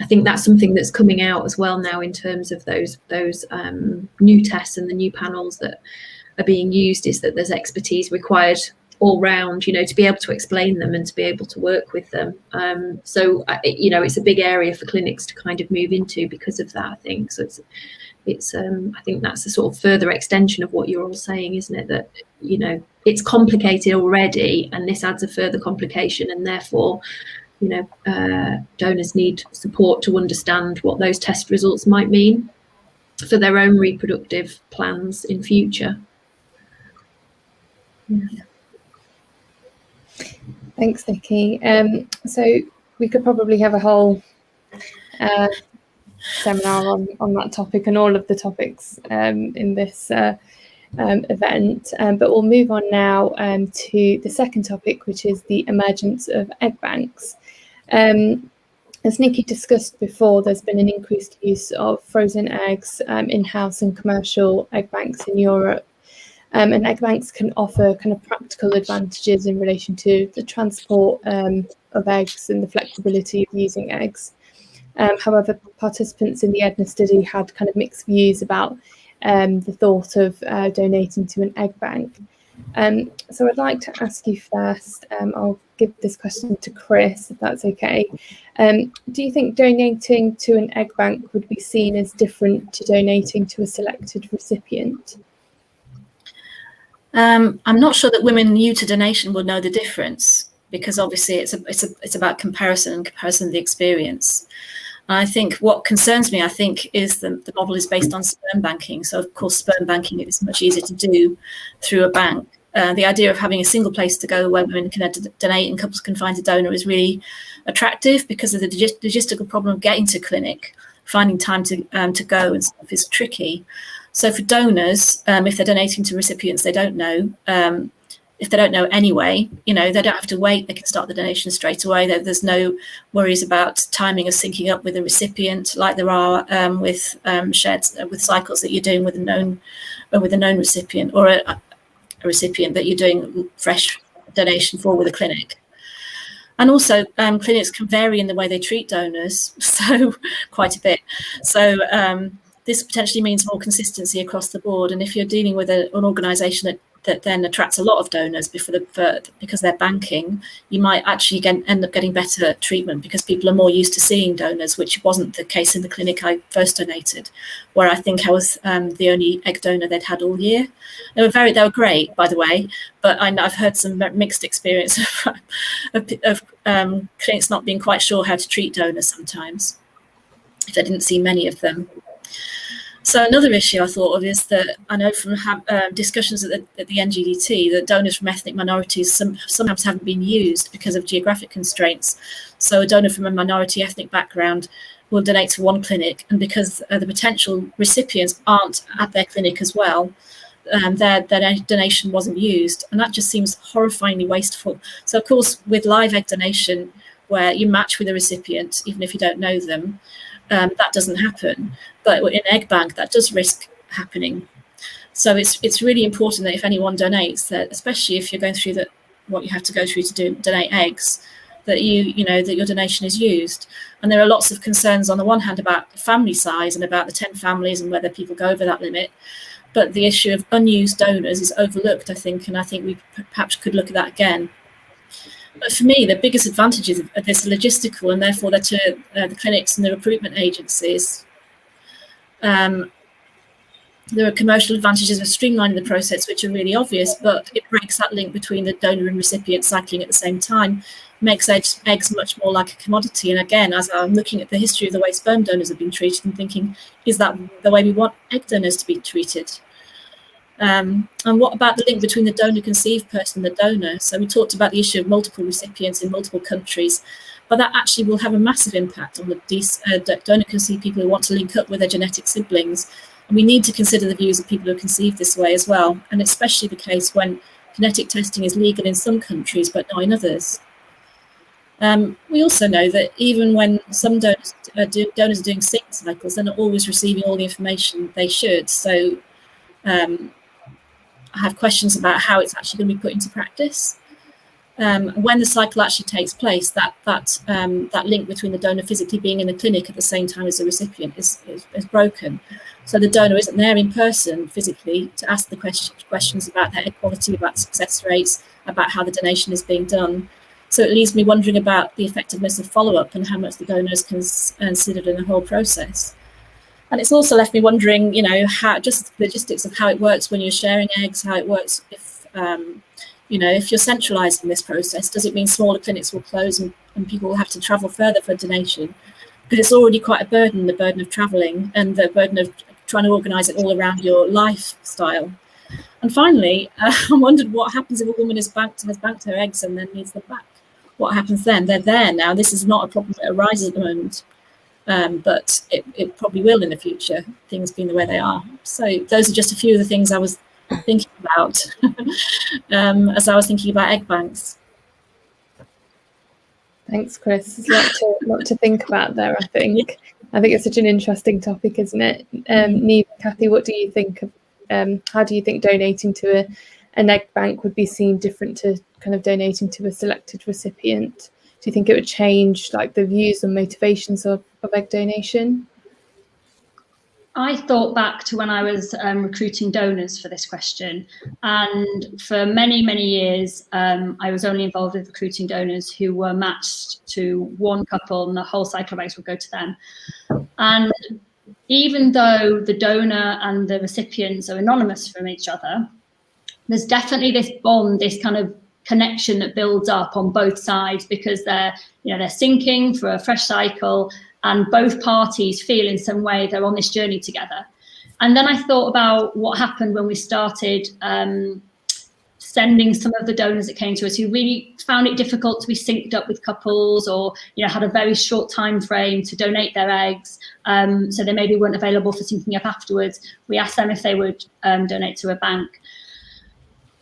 I think that's something that's coming out as well now in terms of those new tests and the new panels that are being used, is that there's expertise required all round, to be able to explain them and to be able to work with them. So it's a big area for clinics to kind of move into because of that, I think. So it's I think that's a sort of further extension of what you're all saying, isn't it? That it's complicated already, and this adds a further complication, and therefore donors need support to understand what those test results might mean for their own reproductive plans in future. Thanks, Nikki. So we could probably have a whole seminar on that topic and all of the topics in this event, but we'll move on now to the second topic, which is the emergence of egg banks. As Nikki discussed before, there's been an increased use of frozen eggs in-house and commercial egg banks in Europe. And egg banks can offer kind of practical advantages in relation to the transport of eggs and the flexibility of using eggs. However, participants in the EDNA study had kind of mixed views about the thought of donating to an egg bank. So I'd like to ask you first, I'll give this question to Chris, if that's okay. Do you think donating to an egg bank would be seen as different to donating to a selected recipient? I'm not sure that women new to donation will know the difference, because obviously it's about comparison of the experience. And I think what concerns me, is the model is based on sperm banking. So of course, sperm banking is much easier to do through a bank. The idea of having a single place to go where women can donate and couples can find a donor is really attractive, because of the logistical problem of getting to clinic, finding time to go and stuff is tricky. So for donors, if they're donating to recipients they don't know, if they don't know anyway, they don't have to wait. They can start the donation straight away. There's no worries about timing of syncing up with the recipient, like there are with with cycles that you're doing with a known recipient, or a recipient that you're doing fresh donation for with a clinic. And also, clinics can vary in the way they treat donors, so quite a bit. So this potentially means more consistency across the board. And if you're dealing with an organisation that then attracts a lot of donors because they're banking, you might actually end up getting better treatment, because people are more used to seeing donors, which wasn't the case in the clinic I first donated, where I think I was the only egg donor they'd had all year. They were great, by the way, but I've heard some mixed experience of clinics not being quite sure how to treat donors sometimes, if they didn't see many of them. So another issue I thought of is that I know from discussions at the NGDT that donors from ethnic minorities sometimes haven't been used because of geographic constraints. So a donor from a minority ethnic background will donate to one clinic, and because the potential recipients aren't at their clinic as well, their donation wasn't used, and that just seems horrifyingly wasteful. So of course, with live egg donation, where you match with a recipient even if you don't know them, that doesn't happen. But in egg bank, that does risk happening. So it's really important that if anyone donates, that especially if you're going through what you have to go through to donate eggs, that that your donation is used. And there are lots of concerns on the one hand about family size and about the 10 families and whether people go over that limit. But the issue of unused donors is overlooked, I think, and I think we perhaps could look at that again. But for me, the biggest advantages of this are logistical, and therefore they're to the clinics and the recruitment agencies. There are commercial advantages of streamlining the process, which are really obvious, but it breaks that link between the donor and recipient cycling at the same time, makes eggs much more like a commodity. And again, as I'm looking at the history of the way sperm donors have been treated and thinking, is that the way we want egg donors to be treated? And what about the link between the donor-conceived person and the donor? So we talked about the issue of multiple recipients in multiple countries, but that actually will have a massive impact on the donor-conceived people who want to link up with their genetic siblings. And we need to consider the views of people who are conceived this way as well, and especially the case when genetic testing is legal in some countries but not in others. We also know that even when some donors are doing sync cycles, they're not always receiving all the information they should. So I have questions about how it's actually going to be put into practice. When the cycle actually takes place, that link between the donor physically being in the clinic at the same time as the recipient is broken. So the donor isn't there in person physically to ask the questions about their egg quality, about success rates, about how the donation is being done. So it leaves me wondering about the effectiveness of follow-up and how much the donor is considered in the whole process. And it's also left me wondering, how just the logistics of how it works when you're sharing eggs, how it works if you're centralising this process. Does it mean smaller clinics will close and people will have to travel further for donation? Because it's already quite a burden, the burden of travelling and the burden of trying to organise it all around your lifestyle. And finally, I wondered what happens if a woman has banked her eggs and then needs them back. What happens then? They're there now. This is not a problem that arises at the moment, but it probably will in the future, things being the way they are. So those are just a few of the things I was thinking about as I was thinking about egg banks. Thanks, Chris. There's a lot to think about there, I think. I think it's such an interesting topic, isn't it? Niamh, Kathy, what do you think of, how do you think donating to an egg bank would be seen different to kind of donating to a selected recipient? Do you think it would change like the views and motivations of egg donation? I thought back to when I was recruiting donors for this question, and for many, many years, I was only involved with recruiting donors who were matched to one couple, and the whole cycle of eggs would go to them. And even though the donor and the recipients are anonymous from each other, there's definitely this bond, this kind of connection that builds up on both sides, because they're syncing for a fresh cycle, and both parties feel in some way they're on this journey together. And then I thought about what happened when we started sending some of the donors that came to us who really found it difficult to be synced up with couples, or had a very short time frame to donate their eggs, so they maybe weren't available for syncing up afterwards. We asked them if they would donate to a bank.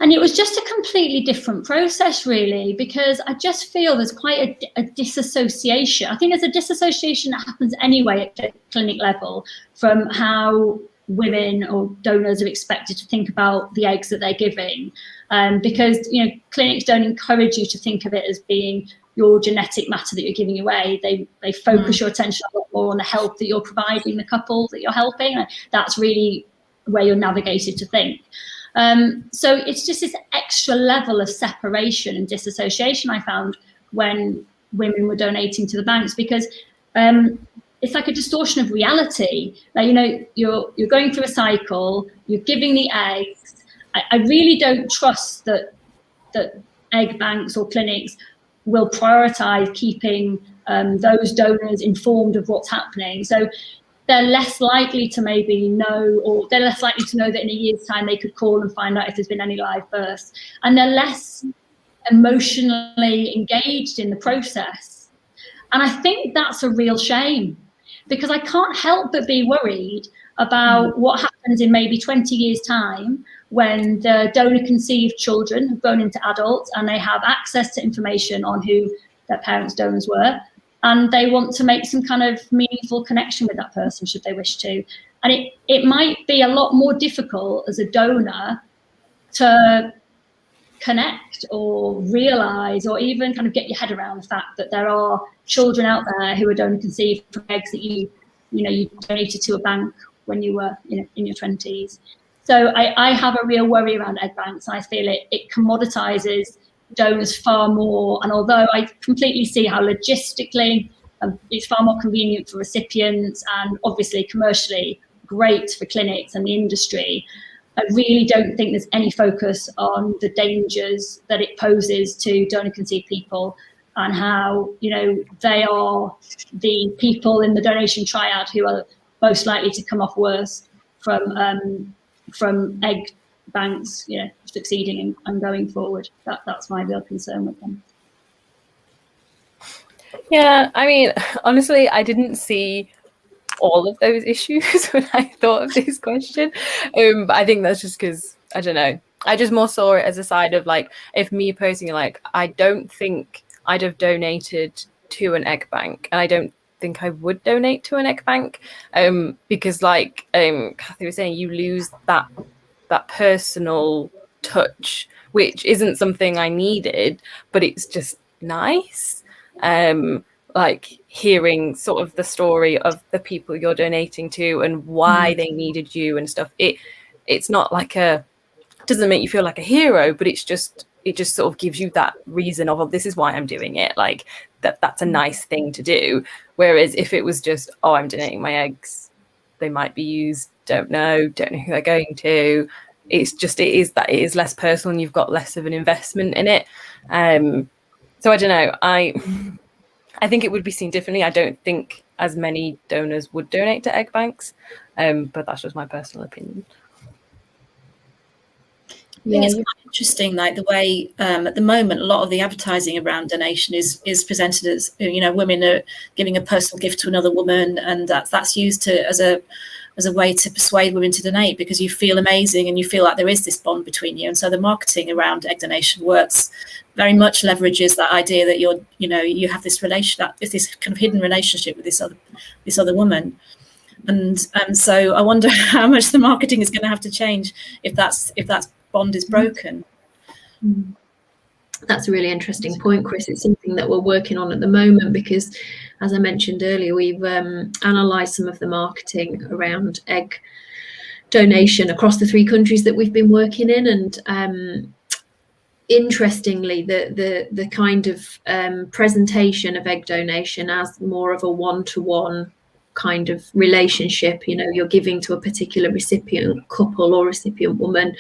And it was just a completely different process, really, because I just feel there's quite a disassociation. I think there's a disassociation that happens anyway at the clinic level from how women or donors are expected to think about the eggs that they're giving, because clinics don't encourage you to think of it as being your genetic matter that you're giving away. They focus your attention a lot more on the help that you're providing the couple that you're helping. That's really where you're navigated to think. So it's just this extra level of separation and disassociation I found when women were donating to the banks, because it's like a distortion of reality. Like, you're going through a cycle, you're giving the eggs. I really don't trust that egg banks or clinics will prioritize keeping those donors informed of what's happening. So they're less likely to maybe know, or they're less likely to know that in a year's time they could call and find out if there's been any live births. And they're less emotionally engaged in the process. And I think that's a real shame, because I can't help but be worried about what happens in maybe 20 years' time when the donor-conceived children have grown into adults and they have access to information on who their parents' donors were, and they want to make some kind of meaningful connection with that person, should they wish to. And it might be a lot more difficult as a donor to connect or realize or even kind of get your head around the fact that there are children out there who are donor conceived from eggs that you donated to a bank when you were in your 20s. So I have a real worry around egg banks. I feel it commoditizes donors far more. And although I completely see how logistically it's far more convenient for recipients and obviously commercially great for clinics and the industry, I really don't think there's any focus on the dangers that it poses to donor conceived people and how, they are the people in the donation triad who are most likely to come off worse from egg banks, succeeding and going forward. That's my real concern with them. Yeah, I mean, honestly, I didn't see all of those issues when I thought of this question. But I think that's just because, I don't know, I just more saw it as a side of like, if me personally, like, I don't think I'd have donated to an egg bank, and I don't think I would donate to an egg bank, because like Kathy was saying, you lose that personal touch, which isn't something I needed, but it's just nice. Like hearing sort of the story of the people you're donating to and why they needed you and stuff. It's not like doesn't make you feel like a hero, but it just sort of gives you that reason of, oh, this is why I'm doing it. Like that's a nice thing to do. Whereas if it was just, oh, I'm donating my eggs, they might be used, don't know who they're going to. It is less personal and you've got less of an investment in it. So I don't know. I think it would be seen differently. I don't think as many donors would donate to egg banks, but that's just my personal opinion. I think it's quite interesting, like the way at the moment a lot of the advertising around donation is presented as, women are giving a personal gift to another woman, and that's used as a way to persuade women to donate because you feel amazing and you feel like there is this bond between you. And so the marketing around egg donation works very much leverages that idea that you have this this kind of hidden relationship with this other woman. And so I wonder how much the marketing is going to have to change if that bond is broken. That's a really interesting point, Chris. It's something that we're working on at the moment because, as I mentioned earlier, we've analysed some of the marketing around egg donation across the 3 countries that we've been working in, and interestingly, the kind of presentation of egg donation as more of a one-to-one kind of relationship, you're giving to a particular recipient couple or recipient woman,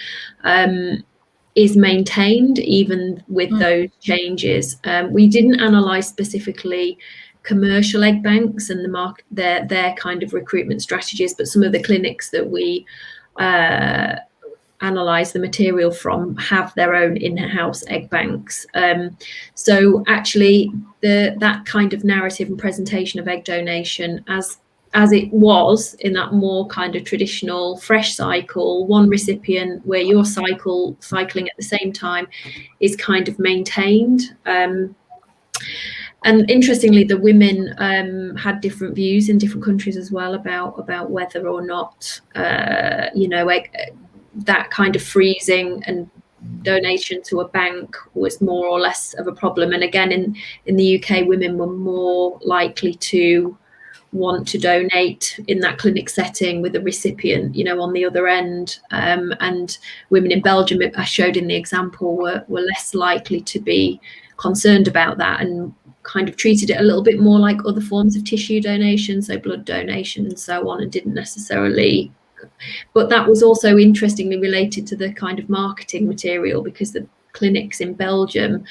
is maintained even with those changes. We didn't analyse specifically commercial egg banks and their kind of recruitment strategies, but some of the clinics that we analyse the material from have their own in-house egg banks. So actually that kind of narrative and presentation of egg donation as it was in that more kind of traditional fresh cycle, one recipient where you're cycling at the same time, is kind of maintained. And interestingly, the women had different views in different countries as well about whether or not that kind of freezing and donation to a bank was more or less of a problem. And again, in the UK, women were more likely to want to donate in that clinic setting with a recipient, on the other end. And women in Belgium, I showed in the example, were less likely to be concerned about that and kind of treated it a little bit more like other forms of tissue donation, so blood donation and so on, and didn't necessarily. But that was also interestingly related to the kind of marketing material, because the clinics in Belgium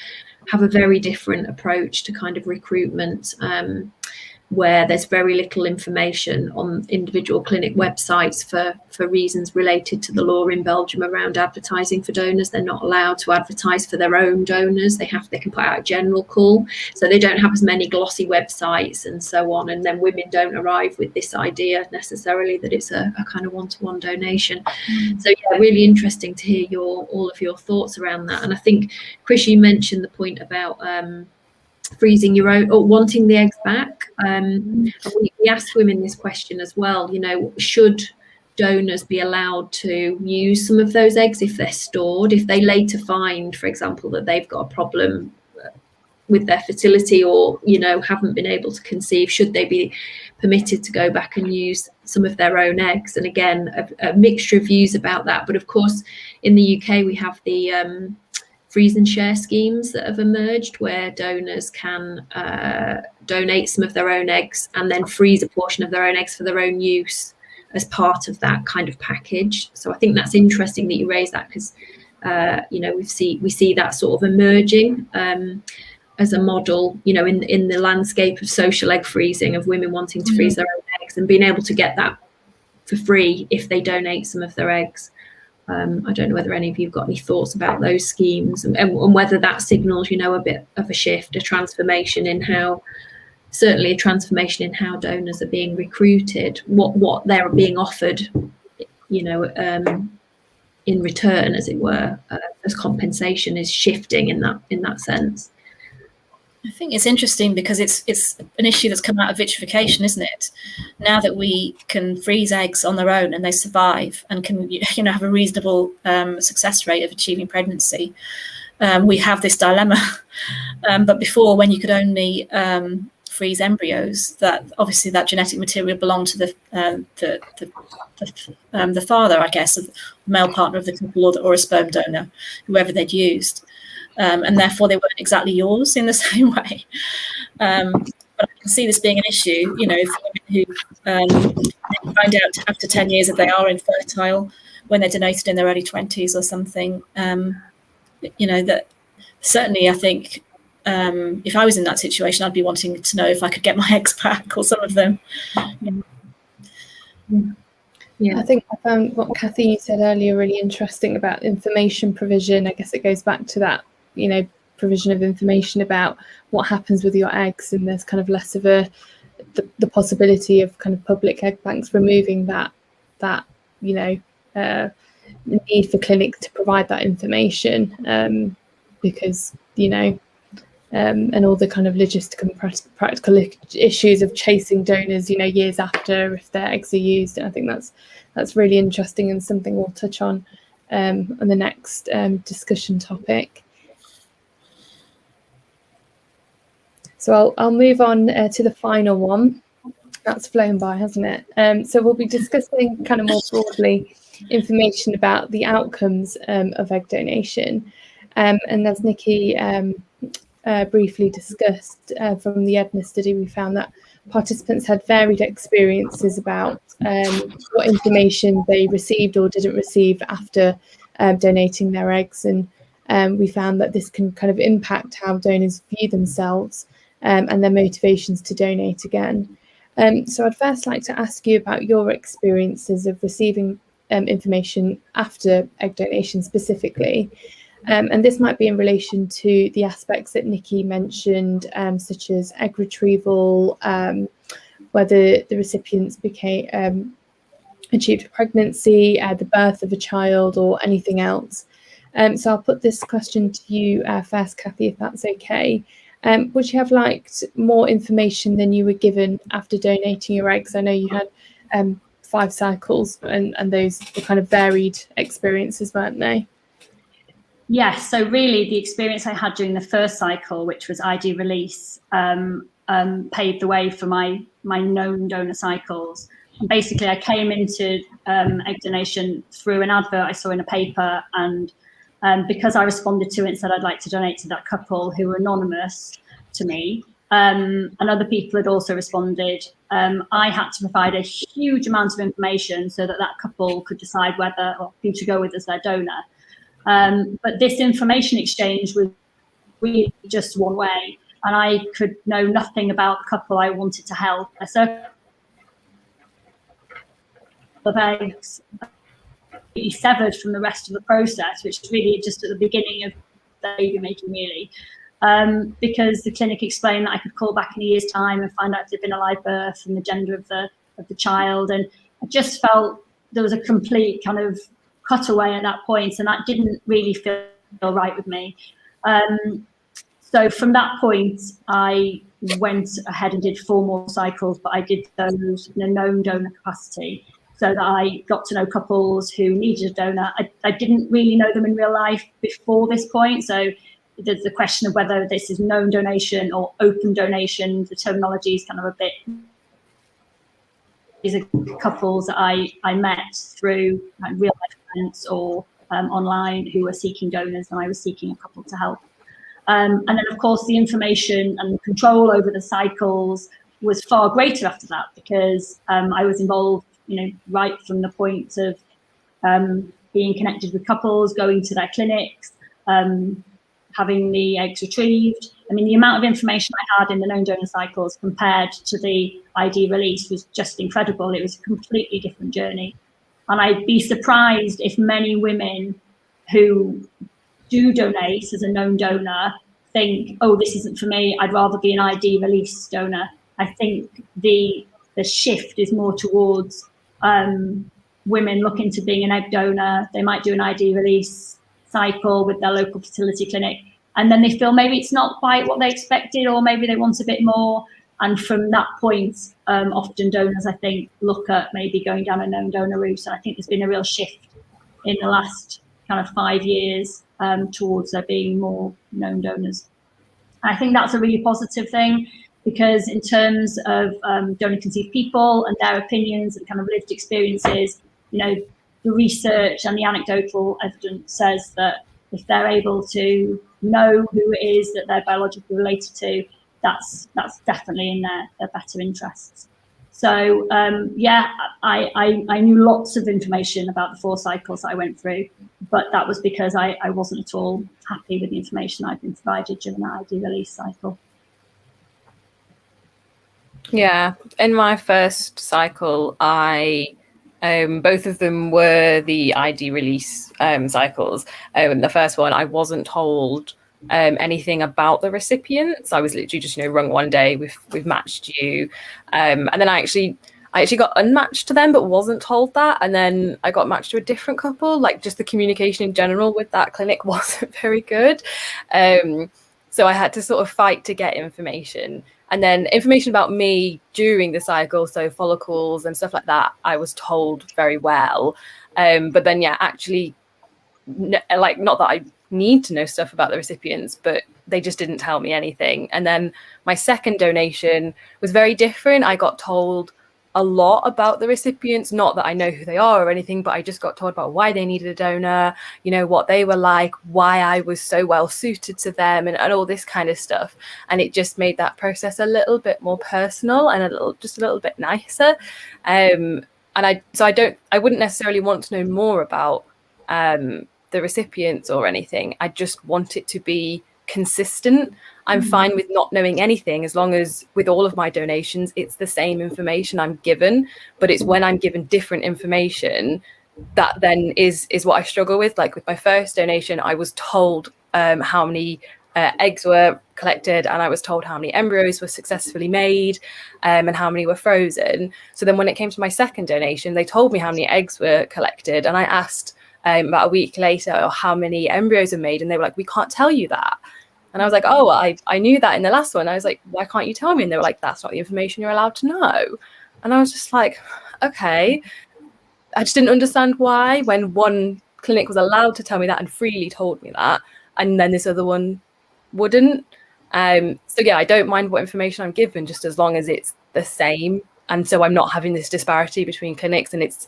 have a very different approach to kind of recruitment, where there's very little information on individual clinic websites for reasons related to the law in Belgium around advertising for donors. They're not allowed to advertise for their own donors. They can put out a general call, so they don't have as many glossy websites and so on. And then women don't arrive with this idea necessarily that it's a kind of one-to-one donation. So yeah, really interesting to hear all of your thoughts around that. And I think, Chris, you mentioned the point about freezing your own or wanting the eggs back. And we asked women this question as well, should donors be allowed to use some of those eggs if they're stored? If they later find, for example, that they've got a problem with their fertility, or haven't been able to conceive, should they be permitted to go back and use some of their own eggs? And again, a mixture of views about that. But of course, in the UK, we have the freeze and share schemes that have emerged, where donors can donate some of their own eggs and then freeze a portion of their own eggs for their own use as part of that kind of package. So I think that's interesting that you raise that, because we see that sort of emerging as a model, in the landscape of social egg freezing, of women wanting to freeze their own eggs and being able to get that for free if they donate some of their eggs. I don't know whether any of you have got any thoughts about those schemes, and whether that signals, a bit of a shift, a transformation in how, certainly a transformation in how donors are being recruited, what they're being offered, in return, as it were, as compensation is shifting in that sense. I think it's interesting because it's an issue that's come out of vitrification, isn't it? Now that we can freeze eggs on their own and they survive and can have a reasonable success rate of achieving pregnancy, we have this dilemma. But before, when you could only freeze embryos, that obviously that genetic material belonged to the father, I guess, of the male partner of the couple, or a sperm donor, whoever they'd used. And therefore they weren't exactly yours in the same way. But I can see this being an issue, for women who find out after 10 years that they are infertile when they're donated in their early 20s or something. That certainly, I think, if I was in that situation, I'd be wanting to know if I could get my eggs back, or some of them. Yeah, I think I found what Kathy, you said earlier, really interesting about information provision. I guess it goes back to that, provision of information about what happens with your eggs, and there's kind of less of the possibility of kind of public egg banks removing that need for clinics to provide that information, because and all the kind of logistic and practical issues of chasing donors, years after, if their eggs are used. And I think that's really interesting, and something we'll touch on the next discussion topic. So I'll move on to the final one. That's flown by, hasn't it? So we'll be discussing kind of more broadly information about the outcomes of egg donation. And as Nikki briefly discussed, from the EDNA study, we found that participants had varied experiences about what information they received or didn't receive after donating their eggs. And we found that this can kind of impact how donors view themselves and their motivations to donate again. So I'd first like to ask you about your experiences of receiving information after egg donation specifically. And this might be in relation to the aspects that Nikki mentioned, such as egg retrieval, whether the recipients achieved pregnancy, the birth of a child, or anything else. So I'll put this question to you first, Kathy, if that's okay. Would you have liked more information than you were given after donating your eggs? I know you had 5 cycles, and those were kind of varied experiences, weren't they? Yes, so really the experience I had during the first cycle, which was ID release, paved the way for my known donor cycles. And basically, I came into egg donation through an advert I saw in a paper, and because I responded to it and said I'd like to donate to that couple who were anonymous to me, and other people had also responded, I had to provide a huge amount of information so that couple could decide whether or who to go with as their donor. But this information exchange was really just one way, and I could know nothing about the couple I wanted to help. So the eggs be severed from the rest of the process, which is really just at the beginning of the baby making, really, because the clinic explained that I could call back in a year's time and find out if there'd been a live birth and the gender of the child, and I just felt there was a complete kind of cut away at that point, and that didn't really feel right with me. So from that point, I went ahead and did 4 more cycles, but I did those in a known donor capacity. so that I got to know couples who needed a donor. I didn't really know them in real life before this point, so there's the question of whether this is known donation or open donation. The terminology is kind of a bit. These are couples that I met through real life events or online who were seeking donors, and I was seeking a couple to help. And then, of course, the information and control over the cycles was far greater after that, because I was involved, right from the point of being connected with couples, going to their clinics, having the eggs retrieved. I mean, the amount of information I had in the known donor cycles compared to the ID release was just incredible. It was a completely different journey. And I'd be surprised if many women who do donate as a known donor think, oh, this isn't for me, I'd rather be an ID release donor. I think the shift is more towards women looking to being an egg donor. They might do an ID release cycle with their local fertility clinic, and then they feel maybe it's not quite what they expected, or maybe they want a bit more. And from that point, often donors, I think, look at maybe going down a known donor route. And I think there's been a real shift in the last kind of 5 years towards there being more known donors. I think that's a really positive thing, because in terms of donor-conceived people and their opinions and kind of lived experiences, the research and the anecdotal evidence says that if they're able to know who it is that they're biologically related to, that's definitely in their better interests. So I knew lots of information about the 4 cycles that I went through, but that was because I wasn't at all happy with the information I'd been provided during the ID release cycle. Yeah, in my first cycle, both of them were the ID release cycles. The first one, I wasn't told anything about the recipients. I was literally just, rung one day, we've matched you, and then I actually got unmatched to them, but wasn't told that. And then I got matched to a different couple. Like, just the communication in general with that clinic wasn't very good. So I had to sort of fight to get information. And then information about me during the cycle, so follicles and stuff like that, I was told very well. But then, actually, like, not that I need to know stuff about the recipients, but they just didn't tell me anything. And then my second donation was very different. I got told a lot about the recipients, not that I know who they are or anything, but I just got told about why they needed a donor, what they were like, why I was so well suited to them, and all this kind of stuff. And it just made that process a little bit more personal and a little bit nicer. And I wouldn't necessarily want to know more about the recipients or anything. I just want it to be consistent. I'm fine with not knowing anything, as long as with all of my donations, it's the same information I'm given. But it's when I'm given different information that then is what I struggle with. Like with my first donation, I was told how many eggs were collected, and I was told how many embryos were successfully made, and how many were frozen. So then when it came to my second donation, they told me how many eggs were collected, and I asked about a week later how many embryos are made, and they were like, we can't tell you that. And I was like, oh, well, I knew that in the last one. I was like, why can't you tell me? And they were like, that's not the information you're allowed to know. And I was just like, okay. I just didn't understand why, when one clinic was allowed to tell me that and freely told me that, and then this other one wouldn't. So yeah, I don't mind what information I'm given, just as long as it's the same. And so I'm not having this disparity between clinics, and it's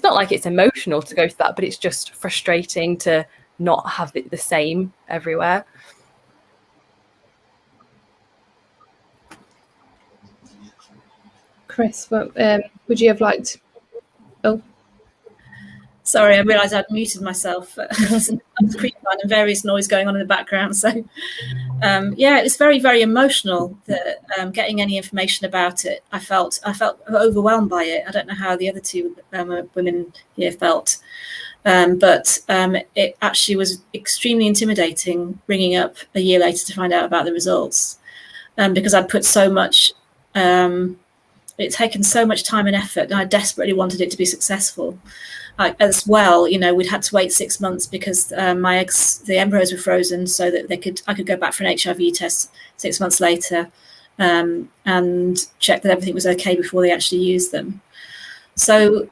not like it's emotional to go through that, but it's just frustrating to not have it the same everywhere. Chris, would you have liked? Oh, sorry, I realised I'd muted myself. There's a creep and various noise going on in the background. So, it's very, very emotional. That getting any information about it, I felt overwhelmed by it. I don't know how the other two women here felt, but it actually was extremely intimidating ringing up a year later to find out about the results, because I'd put so much. It's taken so much time and effort, and I desperately wanted it to be successful. As well, we'd had to wait 6 months because my eggs, the embryos were frozen, so that I could go back for an HIV test 6 months later, and check that everything was okay before they actually used them. So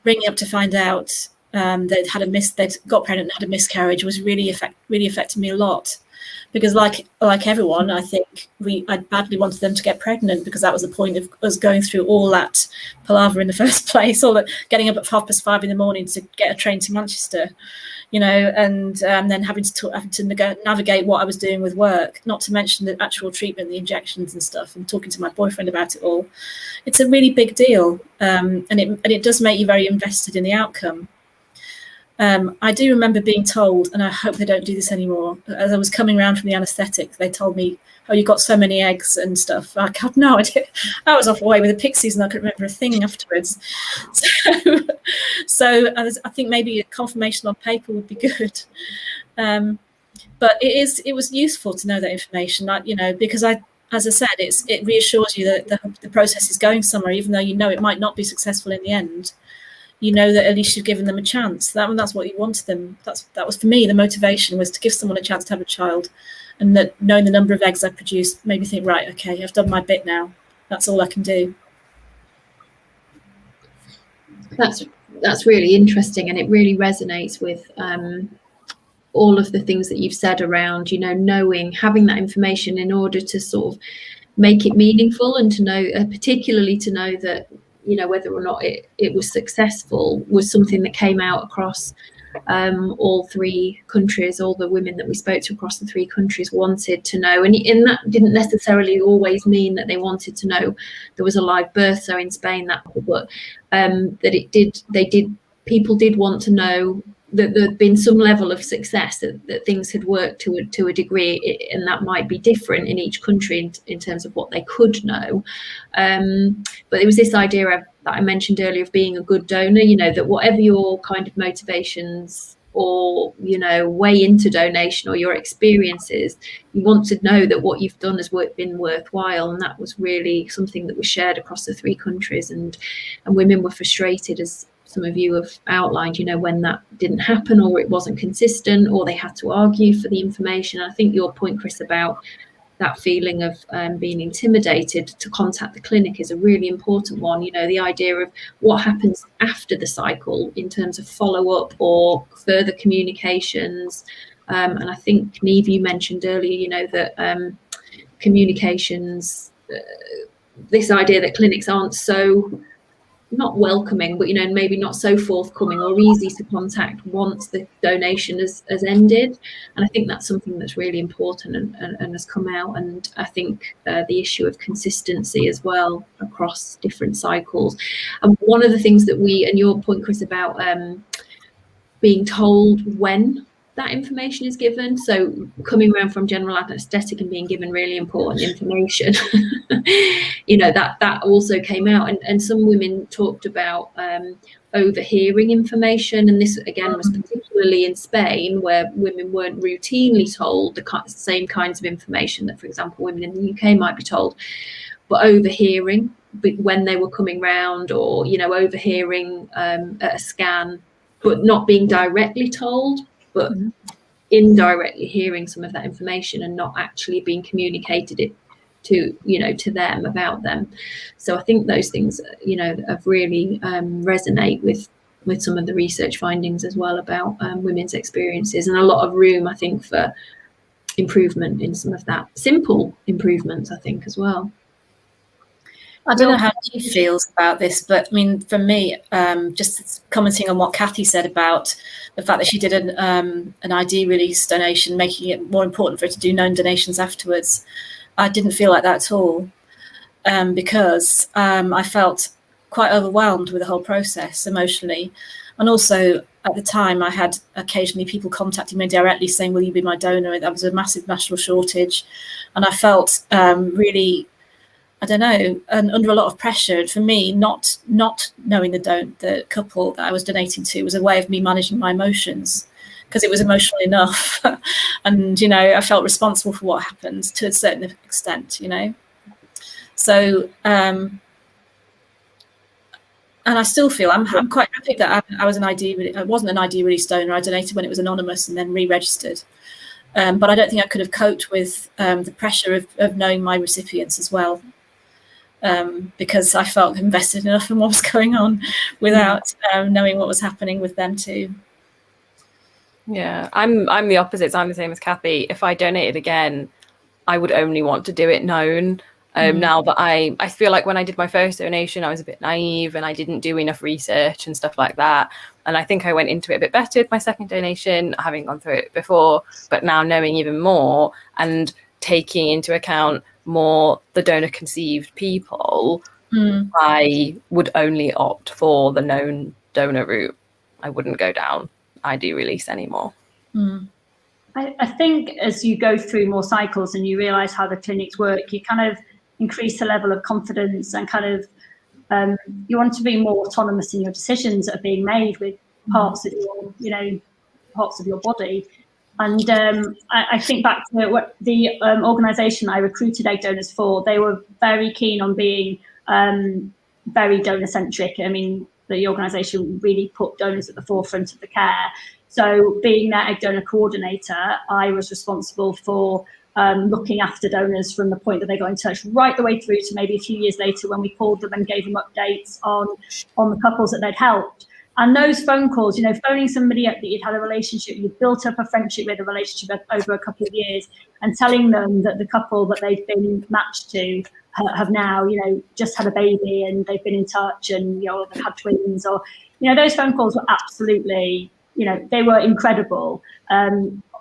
ringing up to find out they'd got pregnant and had a miscarriage was really affected me a lot, because like everyone, I think I badly wanted them to get pregnant, because that was the point of us going through all that palaver in the first place, all that getting up at 5:30 in the morning to get a train to Manchester, and then having to navigate what I was doing with work, not to mention the actual treatment, the injections and stuff, and talking to my boyfriend about it all. It's a really big deal, and it does make you very invested in the outcome. I do remember being told, and I hope they don't do this anymore, as I was coming around from the anaesthetic, they told me, "Oh, you got so many eggs and stuff." I had no idea. I was off away with the pixies and I couldn't remember a thing afterwards. So I think maybe a confirmation on paper would be good. But it was useful to know that information, because as I said, it reassures you that the process is going somewhere, even though it might not be successful in the end. That at least you've given them a chance. That's what you wanted them. That was for me, the motivation was to give someone a chance to have a child, and that knowing the number of eggs I produced made me think, right, okay, I've done my bit now. That's all I can do. That's really interesting, and it really resonates with all of the things that you've said around, knowing, having that information in order to sort of make it meaningful, and to know, particularly to know that, whether or not it was successful was something that came out across all three countries. All the women that we spoke to across the three countries wanted to know, and that didn't necessarily always mean that they wanted to know there was a live birth. So in Spain, but people did want to know that there'd been some level of success, that things had worked to a degree, and that might be different in each country in terms of what they could know. But it was this idea that I mentioned earlier of being a good donor, that whatever your kind of motivations or, way into donation or your experiences, you want to know that what you've done has been worthwhile. And that was really something that was shared across the three countries, and women were frustrated, as some of you have outlined, when that didn't happen, or it wasn't consistent, or they had to argue for the information. I think your point, Chris, about that feeling of being intimidated to contact the clinic is a really important one. The idea of what happens after the cycle in terms of follow-up or further communications. And I think, Niamh, you mentioned earlier, that communications, this idea that clinics aren't so, not welcoming, but maybe not so forthcoming or easy to contact once the donation has ended. And I think that's something that's really important and has come out. And I think the issue of consistency as well across different cycles. And one of the things that and your point, Chris, about being told when that information is given, so coming around from general anaesthetic and being given really important information, that also came out, and some women talked about overhearing information, and this again was particularly in Spain, where women weren't routinely told the same kinds of information that, for example, women in the UK might be told, but overhearing when they were coming round, or overhearing at a scan, but not being directly told, but indirectly hearing some of that information and not actually being communicated it to them, about them. So I think those things, have really resonate with some of the research findings as well about women's experiences, and a lot of room, I think, for improvement in some of that. Simple improvements, I think, as well. I don't know how she feels about this, but I mean, for me, just commenting on what Kathy said about the fact that she did an ID release donation, making it more important for her to do known donations afterwards. I didn't feel like that at all, because I felt quite overwhelmed with the whole process emotionally. And also at the time, I had occasionally people contacting me directly saying, "Will you be my donor?" That was a massive national shortage. And I felt really, I don't know, and under a lot of pressure. For me, not knowing the couple that I was donating to was a way of me managing my emotions, because it was emotional enough. And, I felt responsible for what happened to a certain extent, So, and I still feel I'm quite happy that I wasn't an ID release donor. I donated when it was anonymous and then re-registered. But I don't think I could have coped with the pressure of knowing my recipients as well. because I felt invested enough in what was going on without knowing what was happening with them too. Yeah, I'm the opposite. So I'm the same as Kathy. If I donated again, I would only want to do it known. Now that I feel like when I did my first donation, I was a bit naive and I didn't do enough research and stuff like that. And I think I went into it a bit better with my second donation, having gone through it before, but now knowing even more and taking into account more the donor conceived people, I would only opt for the known donor route. I wouldn't go down ID release anymore. I think as you go through more cycles and you realise how the clinics work, you kind of increase the level of confidence and kind of you want to be more autonomous in your decisions that are being made with parts of your, parts of your body. And I think back to what the organisation I recruited egg donors for, they were very keen on being very donor centric. I mean, the organisation really put donors at the forefront of the care. So being their egg donor coordinator, I was responsible for looking after donors from the point that they got in touch right the way through to maybe a few years later when we called them and gave them updates on the couples that they'd helped. And those phone calls, phoning somebody up that you'd had a relationship, you'd built up a friendship with, a relationship over a couple of years, and telling them that the couple that they've been matched to have now, just had a baby and they've been in touch and, they've had twins, or, those phone calls were absolutely, they were incredible.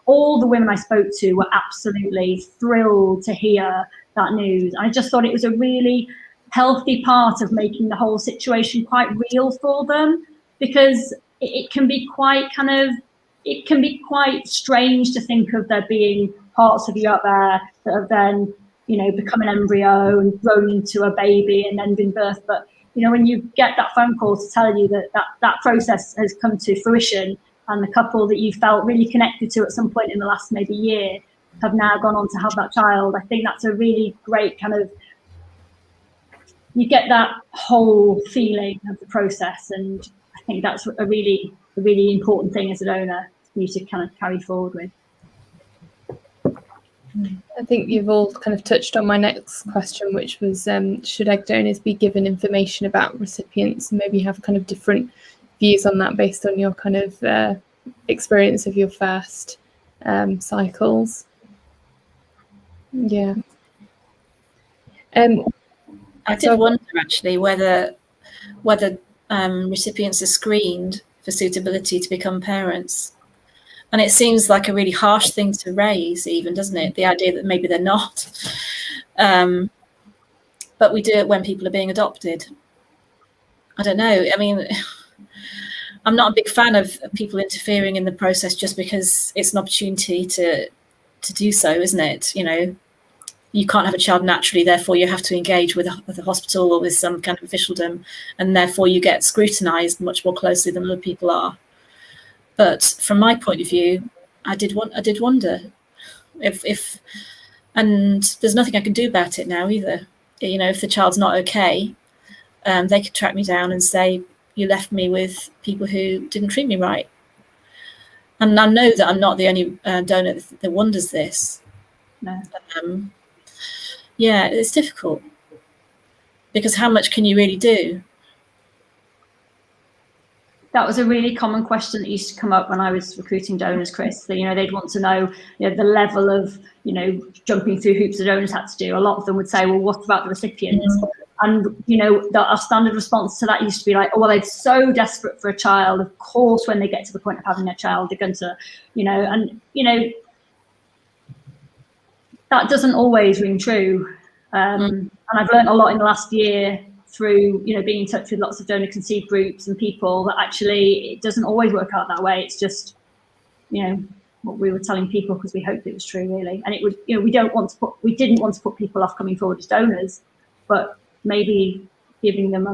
All the women I spoke to were absolutely thrilled to hear that news. I just thought it was a really healthy part of making the whole situation quite real for them, because it can be quite strange to think of there being parts of you out there that have then, become an embryo and grown into a baby and then been birthed. But, when you get that phone call to tell you that process has come to fruition, and the couple that you felt really connected to at some point in the last maybe year have now gone on to have that child, I think that's a really great kind of, you get that whole feeling of the process. And I think that's a really important thing as a donor for you to kind of carry forward with. I think you've all kind of touched on my next question, which was should egg donors be given information about recipients, and maybe have kind of different views on that based on your kind of experience of your first cycles. Yeah. I did wonder actually whether recipients are screened for suitability to become parents. And it seems like a really harsh thing to raise, even, doesn't it? The idea that maybe they're not. But we do it when people are being adopted. I don't know. I mean, I'm not a big fan of people interfering in the process just because it's an opportunity to do so, isn't it? You can't have a child naturally, therefore you have to engage with a hospital or with some kind of officialdom, and therefore you get scrutinised much more closely than other people are. But from my point of view, I did wonder if and there's nothing I can do about it now either. If the child's not okay, they could track me down and say, you left me with people who didn't treat me right. And I know that I'm not the only donor that wonders this. No. Yeah, it's difficult, because how much can you really do? That was a really common question that used to come up when I was recruiting donors, Chris. That, they'd want to know, the level of, jumping through hoops the donors had to do. A lot of them would say, well, what about the recipients? And, our standard response to that used to be like, oh, well, they're so desperate for a child. Of course, when they get to the point of having a child, they're going to, that doesn't always ring true. And I've learned a lot in the last year through, being in touch with lots of donor conceived groups and people, that actually it doesn't always work out that way. It's just, what we were telling people because we hoped it was true, really. And it would, we didn't want to put people off coming forward as donors, but maybe giving them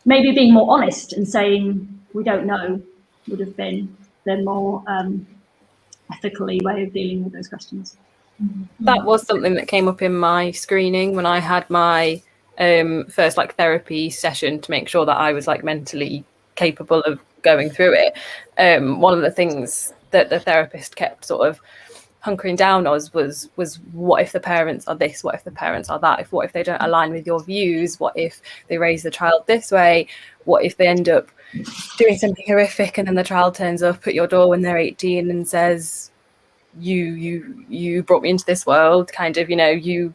maybe being more honest and saying we don't know would have been the more ethically way of dealing with those questions. That was something that came up in my screening when I had my first therapy session to make sure that I was mentally capable of going through it. One of the things that the therapist kept sort of hunkering down was what if the parents are this, what if the parents are that, what if they don't align with your views, what if they raise the child this way, what if they end up doing something horrific and then the child turns up at your door when they're 18 and says, you brought me into this world, kind of, you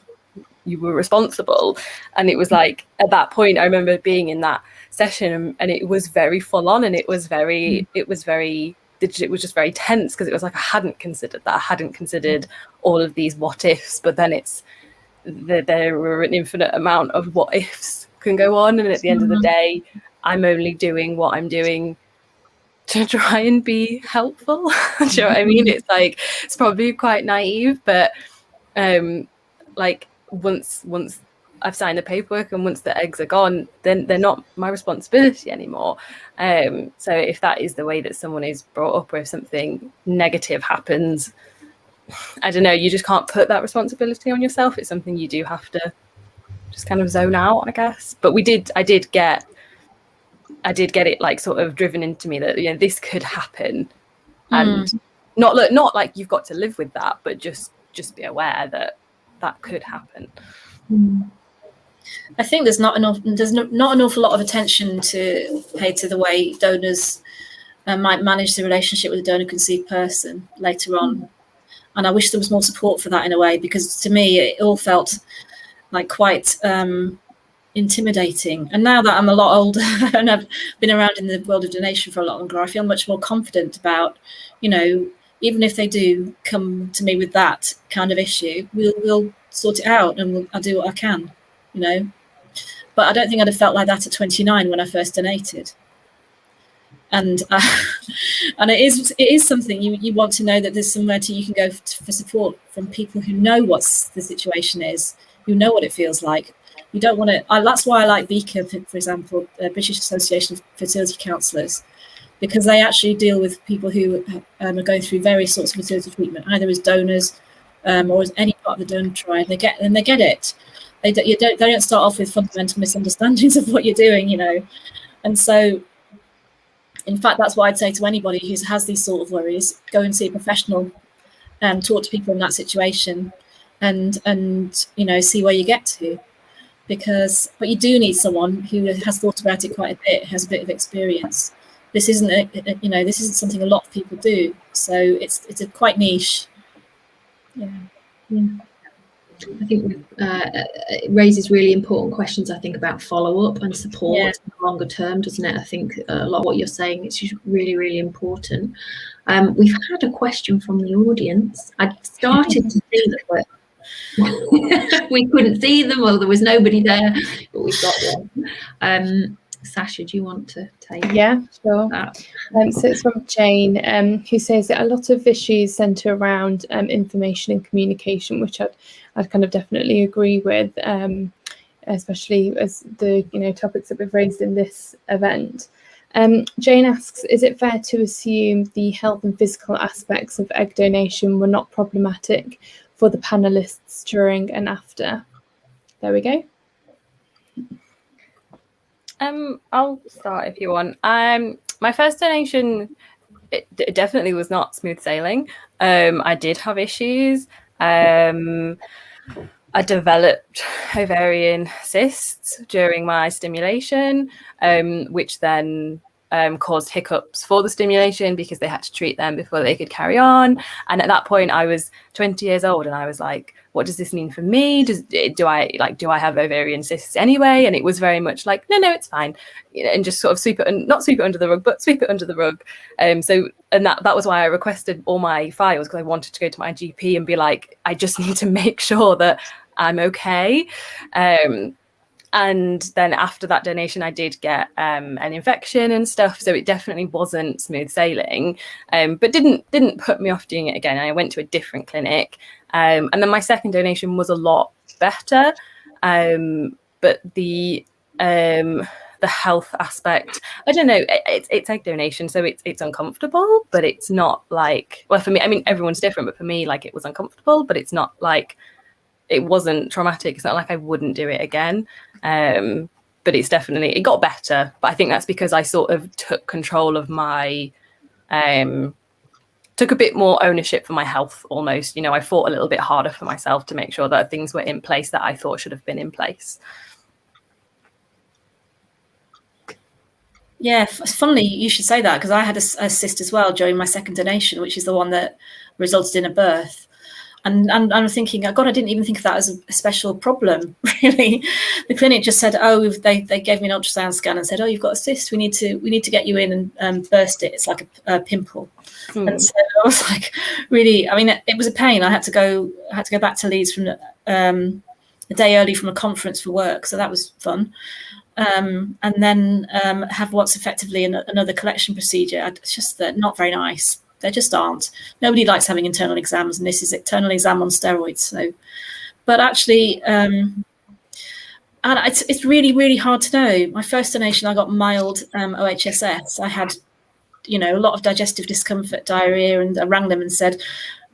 were responsible. And it was like, at that point, I remember being in that session and it was very full on, and it was just very tense, because it was like I hadn't considered that. I hadn't considered all of these what ifs, but then there were an infinite amount of what ifs can go on, and at the end of the day, I'm only doing what I'm doing to try and be helpful. Do you know what I mean? It's like, it's probably quite naive, but like once I've signed the paperwork and once the eggs are gone, then they're not my responsibility anymore. So if that is the way that someone is brought up, or if something negative happens, I don't know, you just can't put that responsibility on yourself. It's something you do have to just kind of zone out, I guess. But I did get it like sort of driven into me that, this could happen, and not like you've got to live with that, but just be aware that could happen. I think there's not an awful lot of attention to pay to the way donors might manage the relationship with a donor conceived person later on, and I wish there was more support for that in a way, because to me it all felt like quite intimidating. And now that I'm a lot older and I've been around in the world of donation for a lot longer, I feel much more confident about, even if they do come to me with that kind of issue, we'll sort it out, and I'll do what I can, But I don't think I'd have felt like that at 29 when I first donated. And and it is something you want to know, that there's somewhere you can go for support from people who know what the situation is, who know what it feels like. You don't want to. That's why I like BICA, for example, the British Association of Fertility Counsellors, because they actually deal with people who are going through various sorts of fertility treatment, either as donors or as any part of the donor tribe. They get it. They don't start off with fundamental misunderstandings of what you're doing, And so, in fact, that's what I'd say to anybody who has these sort of worries: go and see a professional, talk to people in that situation, and see where you get to. But you do need someone who has thought about it quite a bit, has a bit of experience. This isn't this isn't something a lot of people do, so it's a quite niche. Yeah. I think it raises really important questions, I think, about follow-up and support longer term, doesn't it? I think a lot of what you're saying is really, really important. We've had a question from the audience. I started to see that, but we couldn't see them, or there was nobody there, but we've got one. Sasha, do you want to take sure. that? So it's from Jane, who says that a lot of issues centre around information and communication, which I'd kind of definitely agree with, especially as the topics that we've raised in this event. Jane asks, is it fair to assume the health and physical aspects of egg donation were not problematic for the panelists during and after? There we go. I'll start if you want. My first donation, it definitely was not smooth sailing. I did have issues. I developed ovarian cysts during my stimulation, which then caused hiccups for the stimulation, because they had to treat them before they could carry on. And at that point I was 20 years old, and I was like, what does this mean for me? Do I have ovarian cysts anyway? And it was very much like, no, it's fine, and just sort of not sweep it under the rug, but sweep it under the rug. And that was why I requested all my files, because I wanted to go to my GP and be like, I just need to make sure that I'm okay. And then after that donation, I did get an infection and stuff, so it definitely wasn't smooth sailing, but didn't put me off doing it again. I went to a different clinic, and then my second donation was a lot better, but the health aspect, I don't know. It's egg donation, so it's uncomfortable, but it's not like, well, for me, I mean, everyone's different, but for me, like, it was uncomfortable, but it's not like, it wasn't traumatic. It's not like I wouldn't do it again. But it got better. But I think that's because I sort of took control of my took a bit more ownership for my health almost. You know, I fought a little bit harder for myself to make sure that things were in place that I thought should have been in place. Yeah, funnily you should say that, because I had a cyst as well during my second donation, which is the one that resulted in a birth. And I'm thinking, oh God, I didn't even think of that as a special problem, really. The clinic just said, oh, they gave me an ultrasound scan and said, oh, you've got a cyst. We need to get you in and burst it. It's like a pimple. And so I was like, really, I mean, it was a pain. I had to go back to Leeds from a day early from a conference for work, so that was fun. And then have what's effectively another collection procedure. It's just not very nice. They just aren't. Nobody likes having internal exams, and this is internal exam on steroids. So, but actually, and it's really, really hard to know. My first donation, I got mild OHSS. I had, you know, a lot of digestive discomfort, diarrhea, and I rang them and said,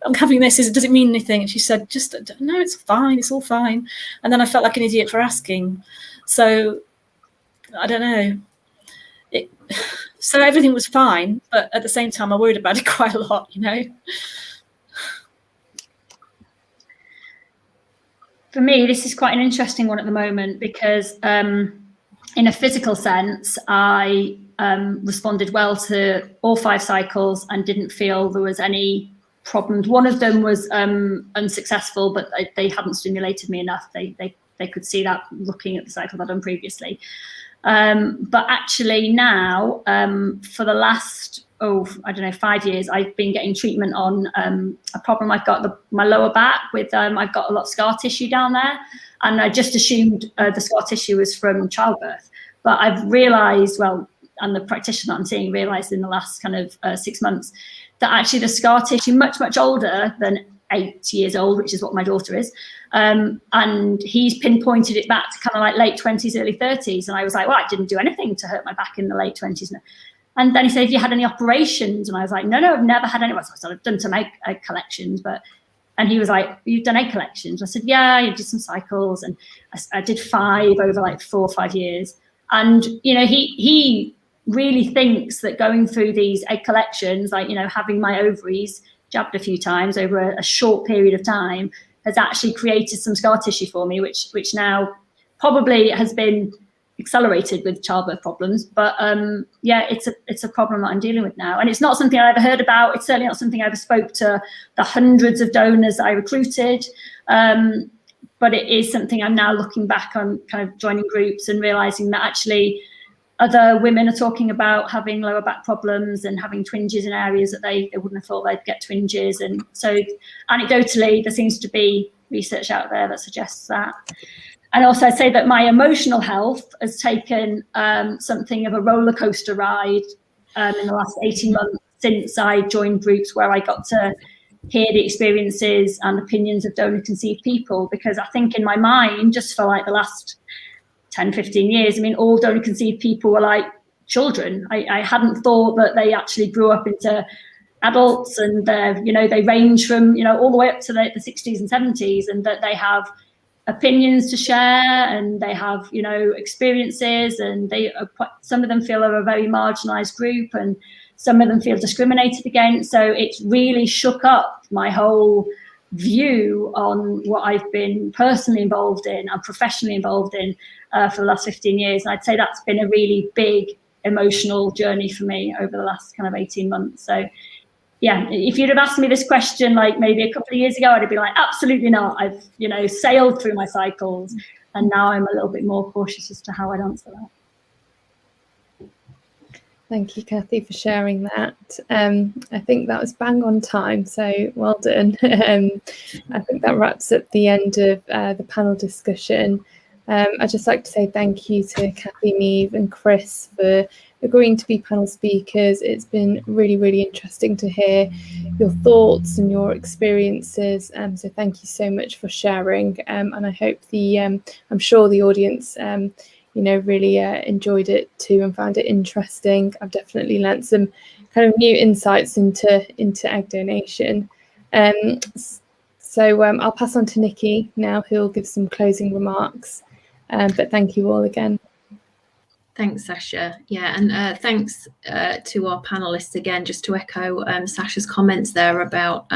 I'm having this. Does it mean anything? And she said, just no, it's fine. It's all fine. And then I felt like an idiot for asking. So I don't know. So everything was fine, but at the same time, I worried about it quite a lot, you know. For me, this is quite an interesting one at the moment, because in a physical sense, I responded well to all 5 cycles and didn't feel there was any problems. One of them was unsuccessful, but they hadn't stimulated me enough. They could see that looking at the cycle I'd done previously. But actually now, for the last, 5 years, I've been getting treatment on a problem I've got my lower back with. I've got a lot of scar tissue down there, and I just assumed the scar tissue was from childbirth. But I've realised, and the practitioner that I'm seeing realised in the last kind of 6 months, that actually the scar tissue much older than 8 years old, which is what my daughter is. And he's pinpointed it back to kind of like late 20s, early 30s. And I was like, well, I didn't do anything to hurt my back in the late 20s. And then he said, have you had any operations? And I was like, no, I've never had any. So I've done some egg collections, and he was like, you've done egg collections? I said, yeah, I did some cycles, and I did 5 over like 4 or 5 years. And, you know, he really thinks that going through these egg collections, like, you know, having my ovaries jabbed a few times over a short period of time, has actually created some scar tissue for me, which now probably has been accelerated with childbirth problems. But yeah, it's a problem that I'm dealing with now. And it's not something I ever heard about. It's certainly not something I ever spoke to the hundreds of donors I recruited. But it is something I'm now looking back on, kind of joining groups and realizing that actually other women are talking about having lower back problems and having twinges in areas that they wouldn't have thought they'd get twinges. And so anecdotally, there seems to be research out there that suggests that. And also I'd say that my emotional health has taken something of a roller coaster ride in the last 18 months since I joined groups where I got to hear the experiences and opinions of donor conceived people. Because I think in my mind, just for like the last 10, 15 years, I mean, all donor conceived people were like children. I hadn't thought that they actually grew up into adults, and you know, they range from, you know, all the way up to the 60s and 70s, and that they have opinions to share, and they have, you know, experiences, and some of them feel are a very marginalized group, and some of them feel discriminated against. So it's really shook up my whole view on what I've been personally involved in and professionally involved in for the last 15 years. And I'd say that's been a really big emotional journey for me over the last kind of 18 months. So yeah, if you'd have asked me this question like maybe a couple of years ago, I'd have been like, absolutely not. I've, you know, sailed through my cycles, and now I'm a little bit more cautious as to how I'd answer that. Thank you, Kathy, for sharing that. I think that was bang on time, so well done. I think that wraps up the end of the panel discussion. I'd just like to say thank you to Kathy, Niamh and Chris for agreeing to be panel speakers. It's been really, really interesting to hear your thoughts and your experiences. So thank you so much for sharing. And I hope I'm sure the audience you know, really enjoyed it too and found it interesting. I've definitely learnt some kind of new insights into egg donation. So I'll pass on to Nikki now, who'll give some closing remarks. But thank you all again. Thanks, Sasha. Yeah, and thanks to our panelists again, just to echo Sasha's comments there about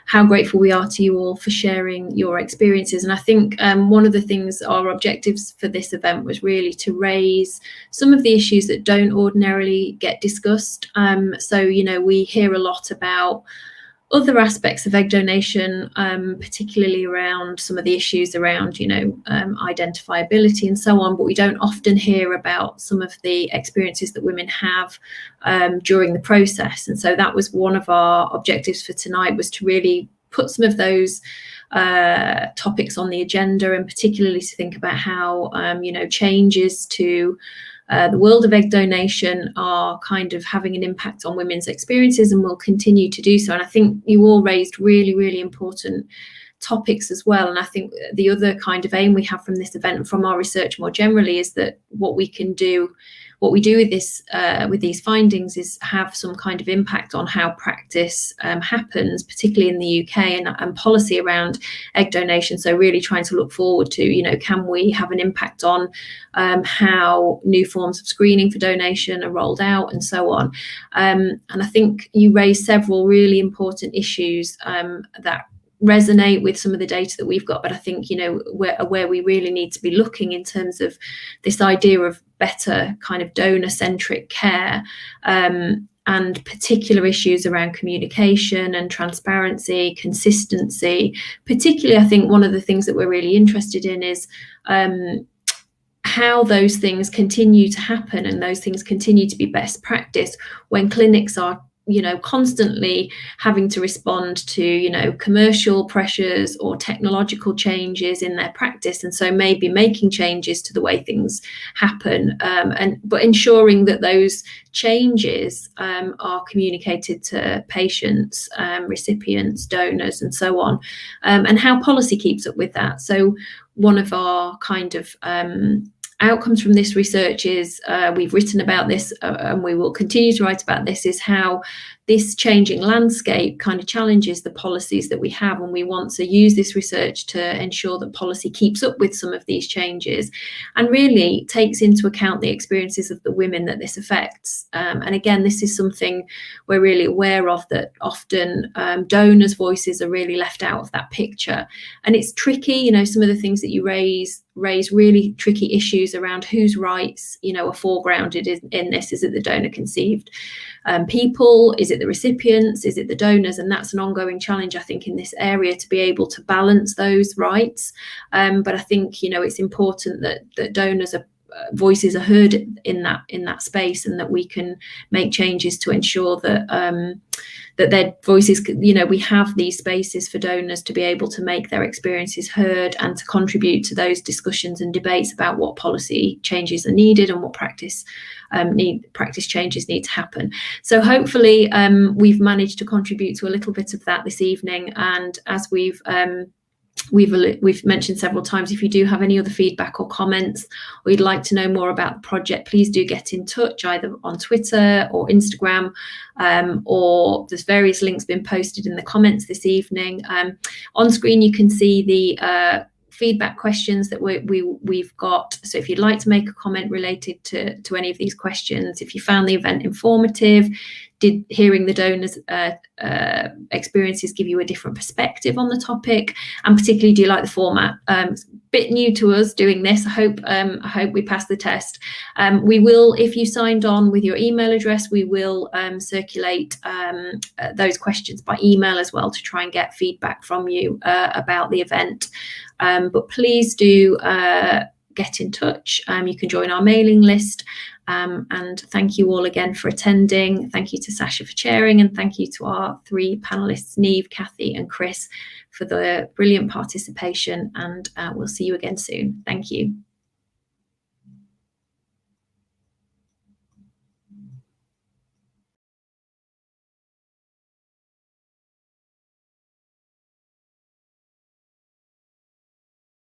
how grateful we are to you all for sharing your experiences. And I think one of the things, our objectives for this event was really to raise some of the issues that don't ordinarily get discussed. So, you know, we hear a lot about other aspects of egg donation, particularly around some of the issues around, you know, identifiability and so on, but we don't often hear about some of the experiences that women have during the process. And so that was one of our objectives for tonight, was to really put some of those topics on the agenda, and particularly to think about how, you know, changes to the world of egg donation are kind of having an impact on women's experiences, and will continue to do so. And I think you all raised really, really important topics as well. And I think the other kind of aim we have from this event and from our research more generally is that what we do with this, with these findings, is have some kind of impact on how practice happens, particularly in the UK, and policy around egg donation. So really trying to look forward to, you know, can we have an impact on how new forms of screening for donation are rolled out, and so on. And I think you raised several really important issues that resonate with some of the data that we've got, but I think, you know, where we really need to be looking in terms of this idea of better kind of donor-centric care, and particular issues around communication and transparency, consistency. Particularly, I think one of the things that we're really interested in is how those things continue to happen, and those things continue to be best practice when clinics are, you know, constantly having to respond to, you know, commercial pressures or technological changes in their practice, and so maybe making changes to the way things happen, but ensuring that those changes are communicated to patients, recipients, donors, and so on, and how policy keeps up with that. So one of our kind of outcomes from this research is, we've written about this, and we will continue to write about this, is how this changing landscape kind of challenges the policies that we have, and we want to use this research to ensure that policy keeps up with some of these changes and really takes into account the experiences of the women that this affects. And again, this is something we're really aware of, that often donors' voices are really left out of that picture. And it's tricky, you know, some of the things that you raise really tricky issues around whose rights, you know, are foregrounded in this. Is it the donor conceived people? Is it the recipients? Is it the donors? And that's an ongoing challenge, I think, in this area, to be able to balance those rights. But I think, you know, it's important that donors are voices are heard in that space, and that we can make changes to ensure that that their voices, you know, we have these spaces for donors to be able to make their experiences heard and to contribute to those discussions and debates about what policy changes are needed and what practice changes need to happen. So hopefully we've managed to contribute to a little bit of that this evening. And as we've mentioned several times, if you do have any other feedback or comments, or you'd like to know more about the project, please do get in touch, either on Twitter or Instagram, or there's various links been posted in the comments this evening. On screen you can see the feedback questions that we've got. So if you'd like to make a comment related to any of these questions, if you found the event informative, did hearing the donors' experiences give you a different perspective on the topic, and particularly, do you like the format? It's a bit new to us doing this. I hope we pass the test. We will, if you signed on with your email address, we will circulate those questions by email as well, to try and get feedback from you about the event. But please do get in touch. You can join our mailing list. And thank you all again for attending. Thank you to Sasha for chairing, and thank you to our three panelists, Niamh, Kathy and Chris, for the brilliant participation, and we'll see you again soon. Thank you.